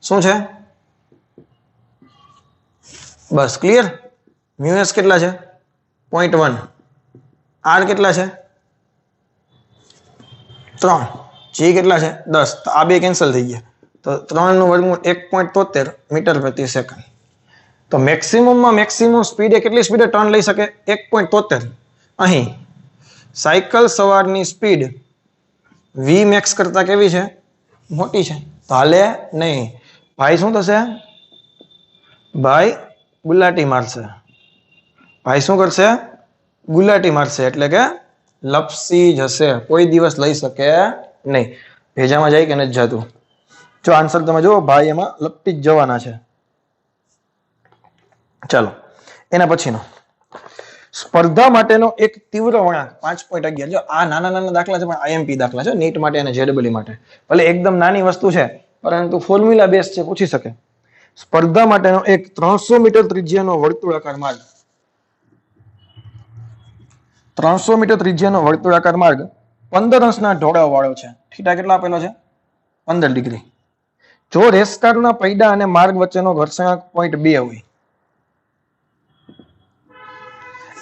શું છે? બસ ક્લિયર. મ્યુએસ કેટલા છે? 0.1. આર કેટલા છે? 3. જી કેટલા છે? 10. તો આ બે કેન્સલ થઈ ગયા. તો 3 નું વર્ગમૂળ 1.73 મીટર પ્રતિ સેકન્ડ. તો મેક્સિમમમાં મેક્સિમમ સ્પીડ એ કેટલી સ્પીડે ટર્ન લઈ શકે? 1.73. અહીં સાયકલ સવારની સ્પીડ વી મેક્સ કરતા કેવી છે? મોટી છે. તો હાલે નહીં. ભાઈ શું થશે? ભાઈ ગુલાટી મારશે. ભાઈ શું કરશે? ગુલાટી મારશે, એટલે કે લપસી જશે, કોઈ દિવસ લઈ શકે નહીં. ભેજામાં જાય કે નથી જતું? જો આન્સર તમે જુઓ, ભાઈ એમાં લપટી જ જવાના છે. ચાલો એના પછીનો, સ્પર્ધા માટેનો એક તીવ્ર વળાંક 5.11. જો આ નાના દાખલા છે, પણ આઈએમપી દાખલા છે, નીટ માટે અને જેડબલઈ માટે. ભલે એકદમ નાની વસ્તુ છે, પરંતુ ફોર્મ્યુલા બેઝ છે, પૂછી શકે. સ્પર્ધા માટેનો એક 300 મીટર ત્રિજ્યાનો વર્તુળાકાર માર્ગ, 300 મીટર ત્રિજ્યાનો વર્તુળાકાર માર્ગ 15 અંશના ઢોળાવ વાળો છે. થીટા કેટલા આપેલો છે? 15 ડિગ્રી. જો રેસકારના પૈડા અને માર્ગ વચ્ચેનો ઘર્ષણાંક 0.2 હોય,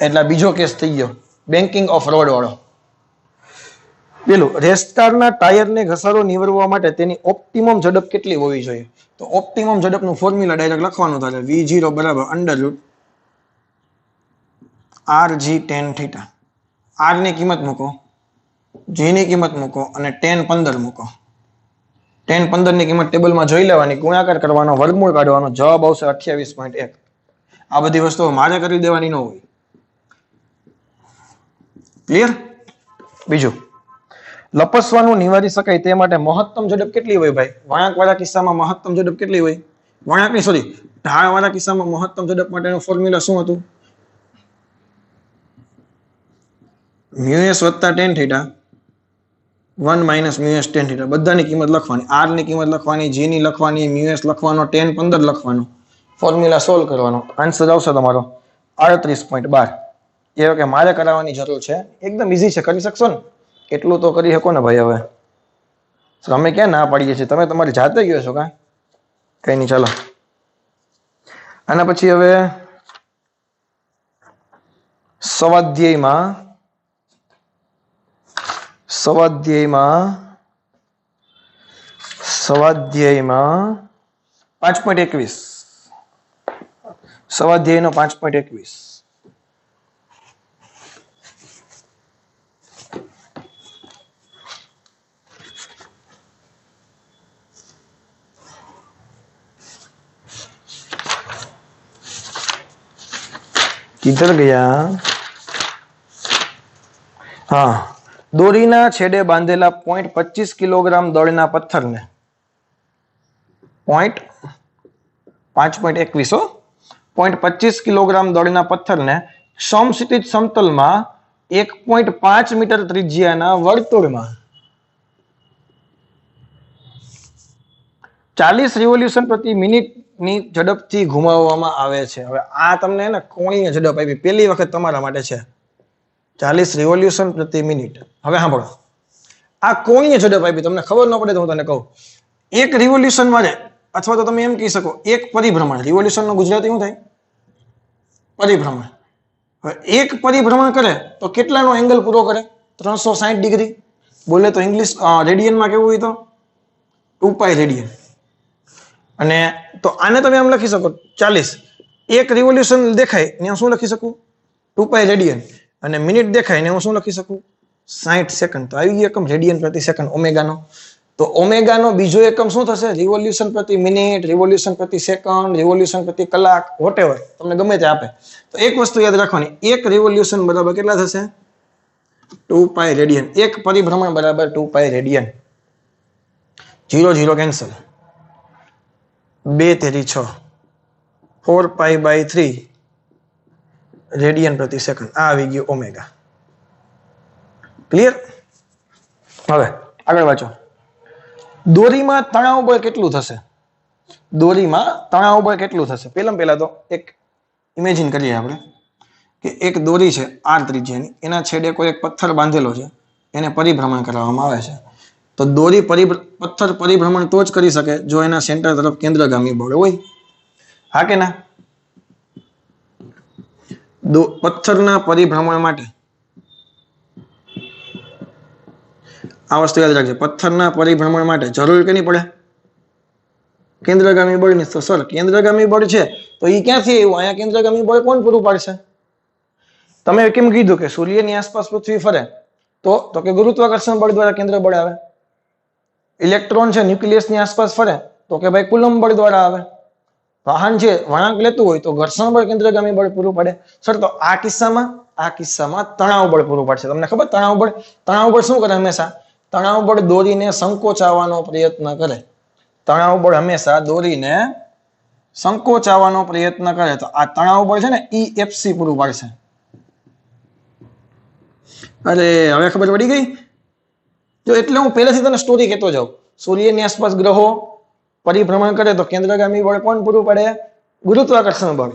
એટલે બીજો કેસ થઈ ગયો બેન્કિંગ ઓફ રોડ વાળો. પેલું, રેસકારના ટાયરને ઘસારો નિવારવા માટે તેની ઓપ્ટિમમ ઝડપ કેટલી હોવી જોઈએ? તો ઓપ્ટિમમ ઝડપનું ફોર્મ્યુલા ડાયરેક્ટ લખવાનું થાય, v0 બરાબર √rg tan θ. r ની કિંમત મૂકો, g ની કિંમત મૂકો અને tan 15 મૂકો. tan 15 ની કિંમત ટેબલમાં જોઈ લેવાની, ગુણાકાર કરવાનો, વર્ગમૂળ કાઢવાનો, જવાબ આવશે 28.1. આ બધી વસ્તુઓ મારે કરી દેવાની ન હોય. ક્લિયર? બીજું, લપસવાનું નિવારી શકાય તે માટે મહત્તમ ઝડપ કેટલી હોય? ભાઈ વળાંક વાળા કિસ્સામાં મહત્તમ ઝડપ કેટલી હોય? ઢાળ વાળા કિસ્સામાં મહત્તમ ઝડપ માટેનું ફોર્મ્યુલા શું હતું? મ્યુએસ વત્તા tan θ 1 માઇનસ મ્યુએસ tan θ. બધાની કિંમત લખવાની, આર ની કિંમત લખવાની, જી ની લખવાની, મ્યુએસ લખવાનો, tan 15 લખવાનો, ફોર્મ્યુલા સોલ્વ કરવાનો. આન્સર આવશે તમારો 38.12. એ કે મારે કરાવવાની જરૂર છે, એકદમ ઈઝી છે, કરી શકશો ને? એટલું તો કરી શકો ને ભાઈ. હવે અમે ક્યાં ના પાડીએ છીએ, તમે તમારી જાતે ગયો છો કા? કઈ નહીં, ચાલો આના પછી હવે સ્વાધ્યાયમાં 5.21 સ્વાધ્યાયનો 5.21 किधर गया? हाँ, दोरीना छेड़े बांधेला 0.25 किलोग्राम दળના પથ્થરને 5.21 કિલોગ્રામ દળના પથ્થરને સમક્ષિતિજ સમતલમાં 1.5 મીટર ત્રિજ્યાના વર્તુળમાં 40 રિવોલ્યુશન પ્રતિ મિનિટની ઝડપથી ઘુમાવવામાં આવે છે. હવે આ તમને ને કોણીય ઝડપ આપી, પહેલી વખત તમારા માટે છે. 40 રિવોલ્યુશન પ્રતિ મિનિટ. હવે સાંભળો, આ કોણીય ઝડપ આપી, તમને ખબર ન પડે તો હું તને કહું. એક રિવોલ્યુશન માટે, અથવા તો તમે એમ કહી શકો એક પરિભ્રમણ. રિવોલ્યુશન નું ગુજરાતી શું થાય? પરિભ્રમણ. હવે એક પરિભ્રમણ કરે તો કેટલાનો એંગલ પૂરો કરે? 360 ડિગ્રી. બોલે તો ઇંગ્લિશ રેડિયનમાં કેવું હોય તો 2π રેડિયન. અને તો આને તમે આમ લખી શકો 40. એક રિવોલ્યુશન દેખાય ને હું શું લખી શકું? 2π રેડિયન. અને મિનિટ દેખાય ને હું શું લખી શકું? 60 સેકન્ડ. તો આવી ગયો એકમ રેડિયન પ્રતિ સેકન્ડ ઓમેગાનો. તો ઓમેગાનો બીજો એકમ શું થશે? રિવોલ્યુશન પ્રતિ મિનિટ, રિવોલ્યુશન પ્રતિ સેકન્ડ, રિવોલ્યુશન પ્રતિ કલાક, વોટેવર તમને ગમે તે આપે. તો એક વસ્તુ યાદ રાખવાની, એક રિવોલ્યુશન બરાબર કેટલા થશે? 2π રેડિયન. એક પરિભ્રમણ બરાબર 2π રેડિયન. 0 0 કેન્સલ. 2 તેરી 6, 4π/3 રેડિયન પ્રતિ સેકન્ડ. આ આવી ગયું ઓમેગા. ક્લિયર? હવે આગળ વાંચો. દોરીમાં તણાવ બળ કેટલું થશે? દોરીમાં તણાવ બળ કેટલું થશે? પહેલા તો એક ઇમેજિન કરીએ આપણે કે એક દોરી છે r ત્રિજ્યાની, એના છેડે કોઈ એક પથ્થર બાંધેલો છે, એને પરિભ્રમણ કરવામાં આવે છે. તો દોરી પથ્થર પરિભ્રમણ તો જ કરી શકે જો એના સેન્ટર તરફ કેન્દ્રગામી બળ હોય. હા કે ના? પથ્થરના પરિભ્રમણ માટે આ વસ્તુ યાદ રાખજો. પથ્થરના પરિભ્રમણ માટે જરૂર કેની પડે? કેન્દ્રગામી બળની. તો સર કેન્દ્રગામી બળ છે તો એ ક્યાંથી આવ્યું? અહીંયા કેન્દ્રગામી બળ કોણ પૂરું પાડશે? તમે કેમ કીધું કે સૂર્યની આસપાસ પૃથ્વી ફરે તો કે ગુરુત્વાકર્ષણ બળ દ્વારા કેન્દ્ર બળ આવે. ઇલેક્ટ્રોન છે ન્યુક્લિયસની આસપાસ ફરે તો કે ભાઈ કુલંબ બળ દ્વારા આવે. વાહન છે વળાંક લેતું હોય તો ઘર્ષણ બળ કેન્દ્રગામી બળ પૂરું પાડે. સર તો આ કિસ્સામાં તણાવ બળ પૂરું પાડશે. તમને ખબર તણાવ બળ શું કરે? હંમેશા તણાવ બળ દોરીને સંકોચાવવાનો પ્રયત્ન કરે. તણાવ બળ હંમેશા દોરીને સંકોચાવવાનો પ્રયત્ન કરે. તો આ તણાવ બળ છે ને EFC પૂરું પાડશે. અરે હવે ખબર પડી ગઈ? જો એટલે હું પહેલેથી તને સ્ટોરી કહેતો જાઉં. સૂર્યની આસપાસ ગ્રહો પરિભ્રમણ કરે તો કેન્દ્રગામી બળ કોણ પૂરું પાડે? ગુરુત્વાકર્ષણ બળ.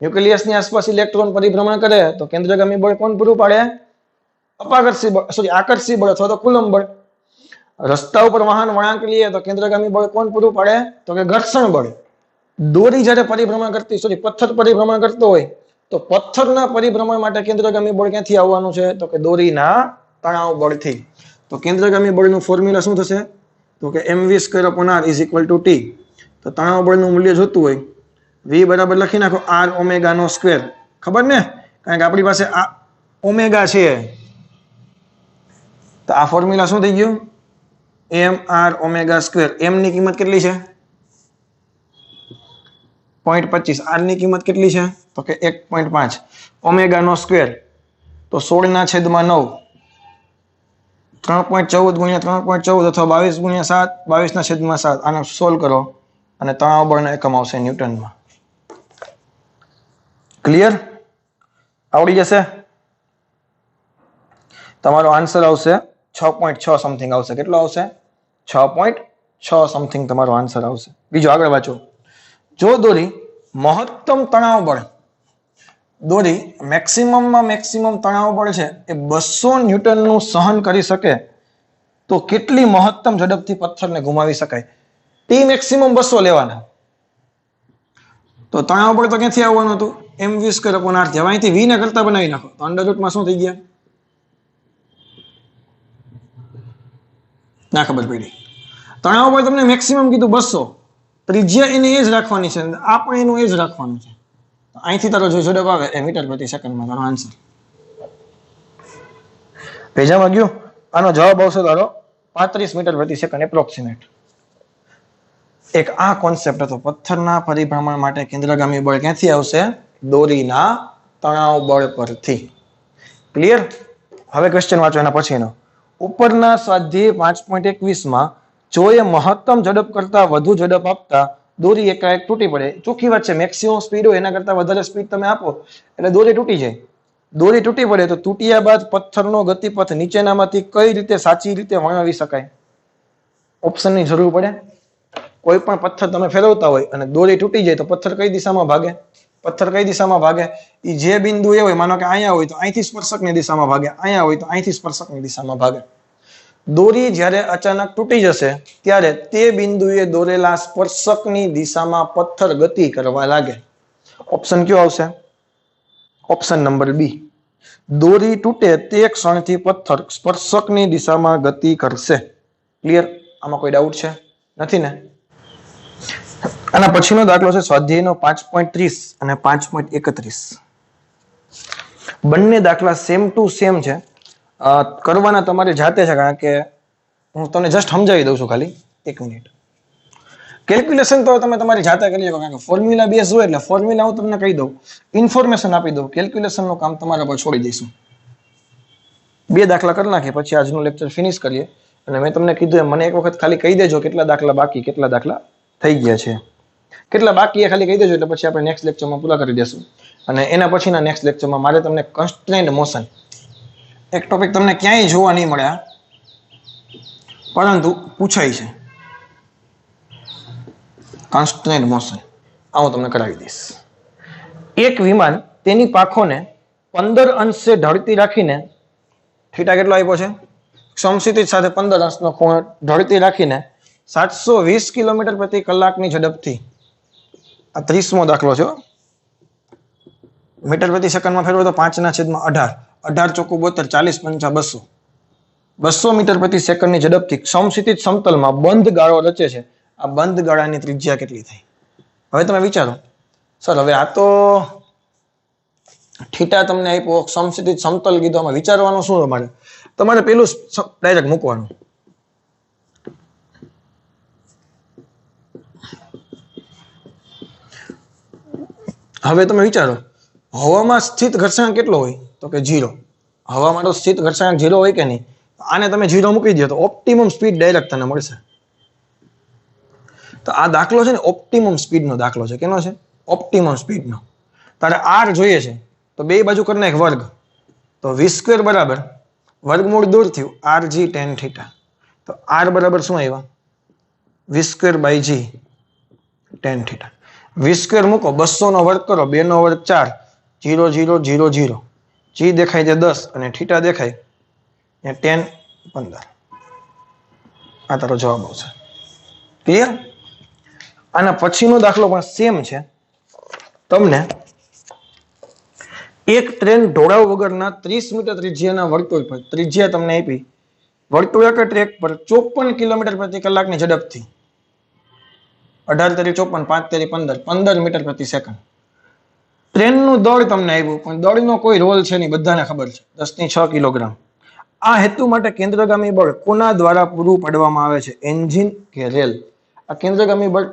ન્યુક્લિયસની આસપાસ ઇલેક્ટ્રોન પરિભ્રમણ કરે તો કેન્દ્રગામી બળ કોણ પૂરું પાડે? આકર્ષી બળ અથવા તો કુલંબ બળ. રસ્તા ઉપર વાહન વળાંક લઈએ તો કેન્દ્રગામી બળ કોણ પૂરું પાડે? તો કે ઘર્ષણ બળ. દોરી જ્યારે પરિભ્રમણ કરતી પથ્થર પરિભ્રમણ કરતો હોય તો પથ્થરના પરિભ્રમણ માટે કેન્દ્રગામી બળ ક્યાંથી આવવાનું છે? તો કે દોરીના તણાવ બળથી. તો કેન્દ્રગામી બળનું ફોર્મ્યુલા શું થશે? તો કે mv²/r = T. તો તણાવ બળનું મૂલ્ય જોતું હોય v બરાબર લખી નાખો r ઓમેગાનો સ્ક્વેર. ખબર ને? કારણ કે આપણી પાસે આ ઓમેગા છે. તો આ ફોર્મ્યુલા શું થઈ ગયું? mr ઓમેગા². m ની કિંમત કેટલી છે? 0.25. r ની કિંમત કેટલી છે? તો કે 1.5. ઓમેગાનો સ્ક્વેર તો 16/9. 3.14 × 3.14 અથવા 22 × 7, 22/7. આને સોલ્વ કરો અને તણાવ બળનો એકમ આવશે ન્યૂટનમાં. ક્લિયર? આવડી જશે? તમારો આન્સર આવશે 6.6 સમથિંગ આવશે. કેટલો આવશે? 6.6 સમથિંગ તમારો આન્સર આવશે. બીજો આગળ વાંચો. જો દોરી મહત્તમ તણાવ બળ, દોરી મેક્સિમમ તણાવ બળ છે એ 200 ન્યૂટનનું સહન કરી શકે તો કેટલી મહત્તમ ઝડપથી પથ્થરને ઘુમાવી શકાય? T મેક્સિમમ 200 લેવાના. તો તણાવ બળ તો ક્યાંથી આવવાનું હતું? mv²/r. હવે અહીંથી v ને કરતા બનાવી નાખો તો અંડરરૂટમાં શું થઈ ગયા? ના ખબર પડી. તણાવ બળ તમને મેક્સિમમ કીધું 200, ત્રિજ્યા એને એ જ રાખવાની છે, આ પણ એનું એ જ રાખવાનું છે. અહીંથી તારો જો ઝડપ આવે એ મીટર પ્રતિ સેકન્ડમાં તારો આન્સર. ભેજામાં ગયું. આનો જવાબ આવશે તારો 35 મીટર પ્રતિ સેકન્ડ એપ્રોક્સિમેટ. એક આ કોન્સેપ્ટ હતો. પથ્થરના પરિભ્રમણ માટે કેન્દ્રગામી બળ ક્યાંથી આવશે? દોરીના તણાવ બળ પરથી. ક્લિયર? હવે ક્વેશ્ચન વાંચો એના પછીનો. ઉપરના સ્વાધ્યાય 5.21 માં જો એ મહત્તમ ઝડપ કરતા વધુ ઝડપ આપતા દોરી એકાએક તૂટી પડે. ચોખ્ખી વાત છે, મેક્સિમમ સ્પીડ હોય એના કરતા વધારે સ્પીડ તમે આપો એટલે દોરી તૂટી જાય. દોરી તૂટી પડે તો તૂટ્યા બાદ પથ્થરનો ગતિપથ નીચેનામાંથી કઈ રીતે સાચી રીતે વર્ણવી શકાય? ઓપ્શનની જરૂર પડે. કોઈ પણ પથ્થર તમે ફેરવતા હોય અને દોરી તૂટી જાય તો પથ્થર કઈ દિશામાં ભાગે? પથ્થર કઈ દિશામાં ભાગે? એ જે બિંદુ એ હોય, માનો કે અહીંયા હોય તો અહીંથી સ્પર્શકની દિશામાં ભાગે, અહીંયા હોય તો અહીંથી સ્પર્શકની દિશામાં ભાગે. દોરી જ્યારે અચાનક તૂટી જશે ત્યારે તે બિંદુએ દોરેલા સ્પર્શકની દિશામાં પથ્થર ગતિ કરવા લાગે. ઓપ્શન કયો આવશે? Option number B. દોરી તૂટે તે ક્ષણથી પથ્થર સ્પર્શકની દિશામાં ગતિ કરશે. ક્લિયર? આમાં કોઈ ડાઉટ છે? નથી ને? આના પછીનો દાખલો છે સ્વાધ્યાયનો 5.30 અને 5.31. બંને દાખલા સેમ ટુ સેમ છે. કરવાના તમારે જાતે છે, કારણ કે હું તમને જસ્ટ સમજાવી દઉં છું ખાલી 1 મિનિટ. કેલ્ક્યુલેશન તો તમે તમારી જાતે કરી શકો, કારણ કે ફોર્મ્યુલા બેઝ હોય એટલે ફોર્મ્યુલા હું તમને કહી દઉં, ઇન્ફોર્મેશન આપી દઉં, કેલ્ક્યુલેશનનું કામ તમારા પર છોડી દઈશું. 2 દાખલા કરી નાખીએ પછી આજનું લેક્ચર ફિનિશ કરીએ. અને મેં તમને કીધું એમ મને એક વખત ખાલી કહી દેજો કેટલા દાખલા બાકી, કેટલા દાખલા થઈ ગયા છે, કેટલા બાકી એ ખાલી કહી દેજો, એટલે પછી આપણે નેક્સ્ટ લેક્ચરમાં પૂરા કરી દેશું. અને એના પછીના નેક્સ્ટ લેક્ચરમાં મારે તમને કન્સ્ટ્રેન્ડ મોશન, એક ટોપિક તમને ક્યાંય જોવા નહીં મળે પરંતુ પૂછાય છે, કન્સ્ટ્રેન્ડ મોશન. આ હું તમને કરાવી દઈશ. એક વિમાન તેની પાંખોને 15 અંશે ઢળતી રાખીને, થીટા કેટલો આપ્યો છે? સમક્ષિતિજ સાથે 15 અંશનો ખૂણો ઢળતી રાખીને 720 કિલોમીટર પ્રતિ કલાકની ઝડપથી, આ 30મો દાખલો છે, મીટર પ્રતિ સેકન્ડમાં ફેરવો તો 5/18, 18 ચોખ્ખું 72, 40 5 200, 200 મીટર પ્રતિ સેકન્ડની ઝડપથી સમક્ષિતિજ સમતલમાં બંધ ગાળો રચે છે. આ બંધ ગાળાની ત્રિજ્યા કેટલી થાય? હવે તમે વિચારો સર, હવે આ તો થીટા તમને આપ્યો, સમક્ષિતિજ સમતલ કીધું, આમાં વિચારવાનું શું? તમારે પેલું ડાયરેક્ટ મૂકવાનું. હવે તમે વિચારો હવામાં સ્થિત ઘર્ષણાંક કેટલો હોય? તો કે 0. હવામાં તો સ્થિત ઘર્ષણાંક 0 હોય કે નહીં? આને તમે 0 મૂકી દો તો ઓપ્ટિમમ સ્પીડ ડાયરેક્ટ તને મળશે. તો આ દાખલો છે ને ઓપ્ટિમમ સ્પીડનો દાખલો છે. કેનો છે? ઓપ્ટિમમ સ્પીડનો. તારે r જોઈએ છે તો બે બાજુ કરી નાખ વર્ગ, તો v² બરાબર વર્ગમૂળ દૂર થયું rg tan θ. તો r બરાબર શું આવ્યા? v²/g tan θ. v² મૂકો, 200 નો વર્ગ કરો, 2 નો વર્ગ 4, 0 0 0 0, g દેખાય છે 10 અને θ દેખાય tan 15. આ તારો જવાબ આવશે. ક્લિયર? આના પછીનો દાખલો પણ સેમ છે. તમને એક ટ્રેન ઢોળાવ વગરના 30 મીટર ત્રિજ્યાના વર્તુળ પર, ત્રિજ્યા તમને આપી, વર્તુળાકાર ટ્રેક પર 54 કિલોમીટર પ્રતિ કલાકની ઝડપથી, 18 તેરી 54, 5 તેરી 15, 15 મીટર પ્રતિ સેકન્ડ. ટ્રેનનું દળ તમને આવ્યું, પણ દળનો કોઈ રોલ છે નહીં, બધાને ખબર છે, 10⁶ કિલોગ્રામ. આ હેતુ માટે કેન્દ્રગામી બળ કોના દ્વારા પૂરું પાડવામાં આવે છે? એન્જિન કે રેલ? આ કેન્દ્રગામી બળ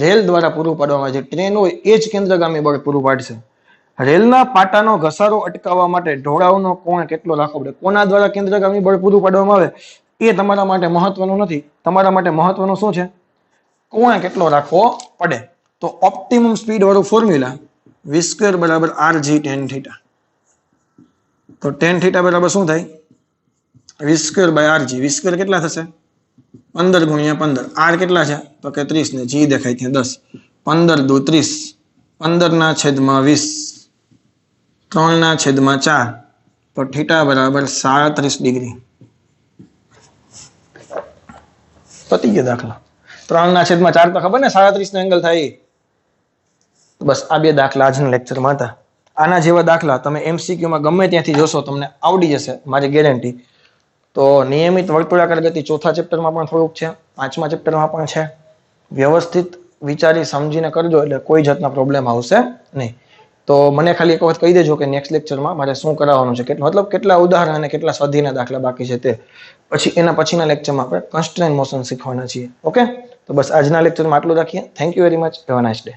રેલ દ્વારા પૂરું પાડવામાં આવે છે. ટ્રેન હોય એ જ કેન્દ્રગામી બળ પૂરું પાડશે. રેલના પાટાનો ઘસારો અટકાવવા માટે ઢોળાવનો કોણ કેટલો રાખવો પડે? કોના દ્વારા કેન્દ્રગામી બળ પૂરું પાડવામાં આવે એ તમારા માટે મહત્વનું નથી. તમારા માટે મહત્વનું શું છે? કોણ કેટલો રાખવો પડે. તો ઓપ્ટિમમ સ્પીડ વાળું ફોર્મ્યુલા v² બરાબર rg tan θ. તો tan θ બરાબર શું થાય? v²/rg. v² કેટલા થશે? 15 × 15. r કેટલા છે? તો કે 30 ને g દેખાય ત્યાં 10. 15 દુ 30, 15/20, 3/4, તો θ બરાબર 37 ડિગ્રી. પતી ગયો દાખલો. 3/4 તો ખબર ને 37 નો એંગલ થાય. તો બસ આ બે દાખલા આજના લેક્ચરમાં હતા. આના જેવા દાખલા તમે એમસીક્યુમાં ગમે ત્યાંથી જોશો તમને આવડી જશે, મારી ગેરંટી. તો નિયમિત વર્તુળાકાર ગતિ ચોથા ચેપ્ટરમાં પણ થોડુંક છે, પાંચમા ચેપ્ટરમાં પણ છે. વ્યવસ્થિત વિચારી સમજીને કરજો એટલે કોઈ જાતના પ્રોબ્લેમ આવશે નહીં. તો મને ખાલી એક વખત કહી દેજો કે નેક્સ્ટ લેક્ચરમાં મારે શું કરાવવાનું છે, મતલબ કેટલા ઉદાહરણ અને કેટલા સ્વાધ્યાયના દાખલા બાકી છે તે. પછી એના પછીના લેક્ચરમાં આપણે કન્સ્ટ્રેન્ટ મોશન શીખવાના છીએ. ઓકે, તો બસ આજના લેક્ચરમાં આટલું રાખીએ. Thank you very much. Have a nice day.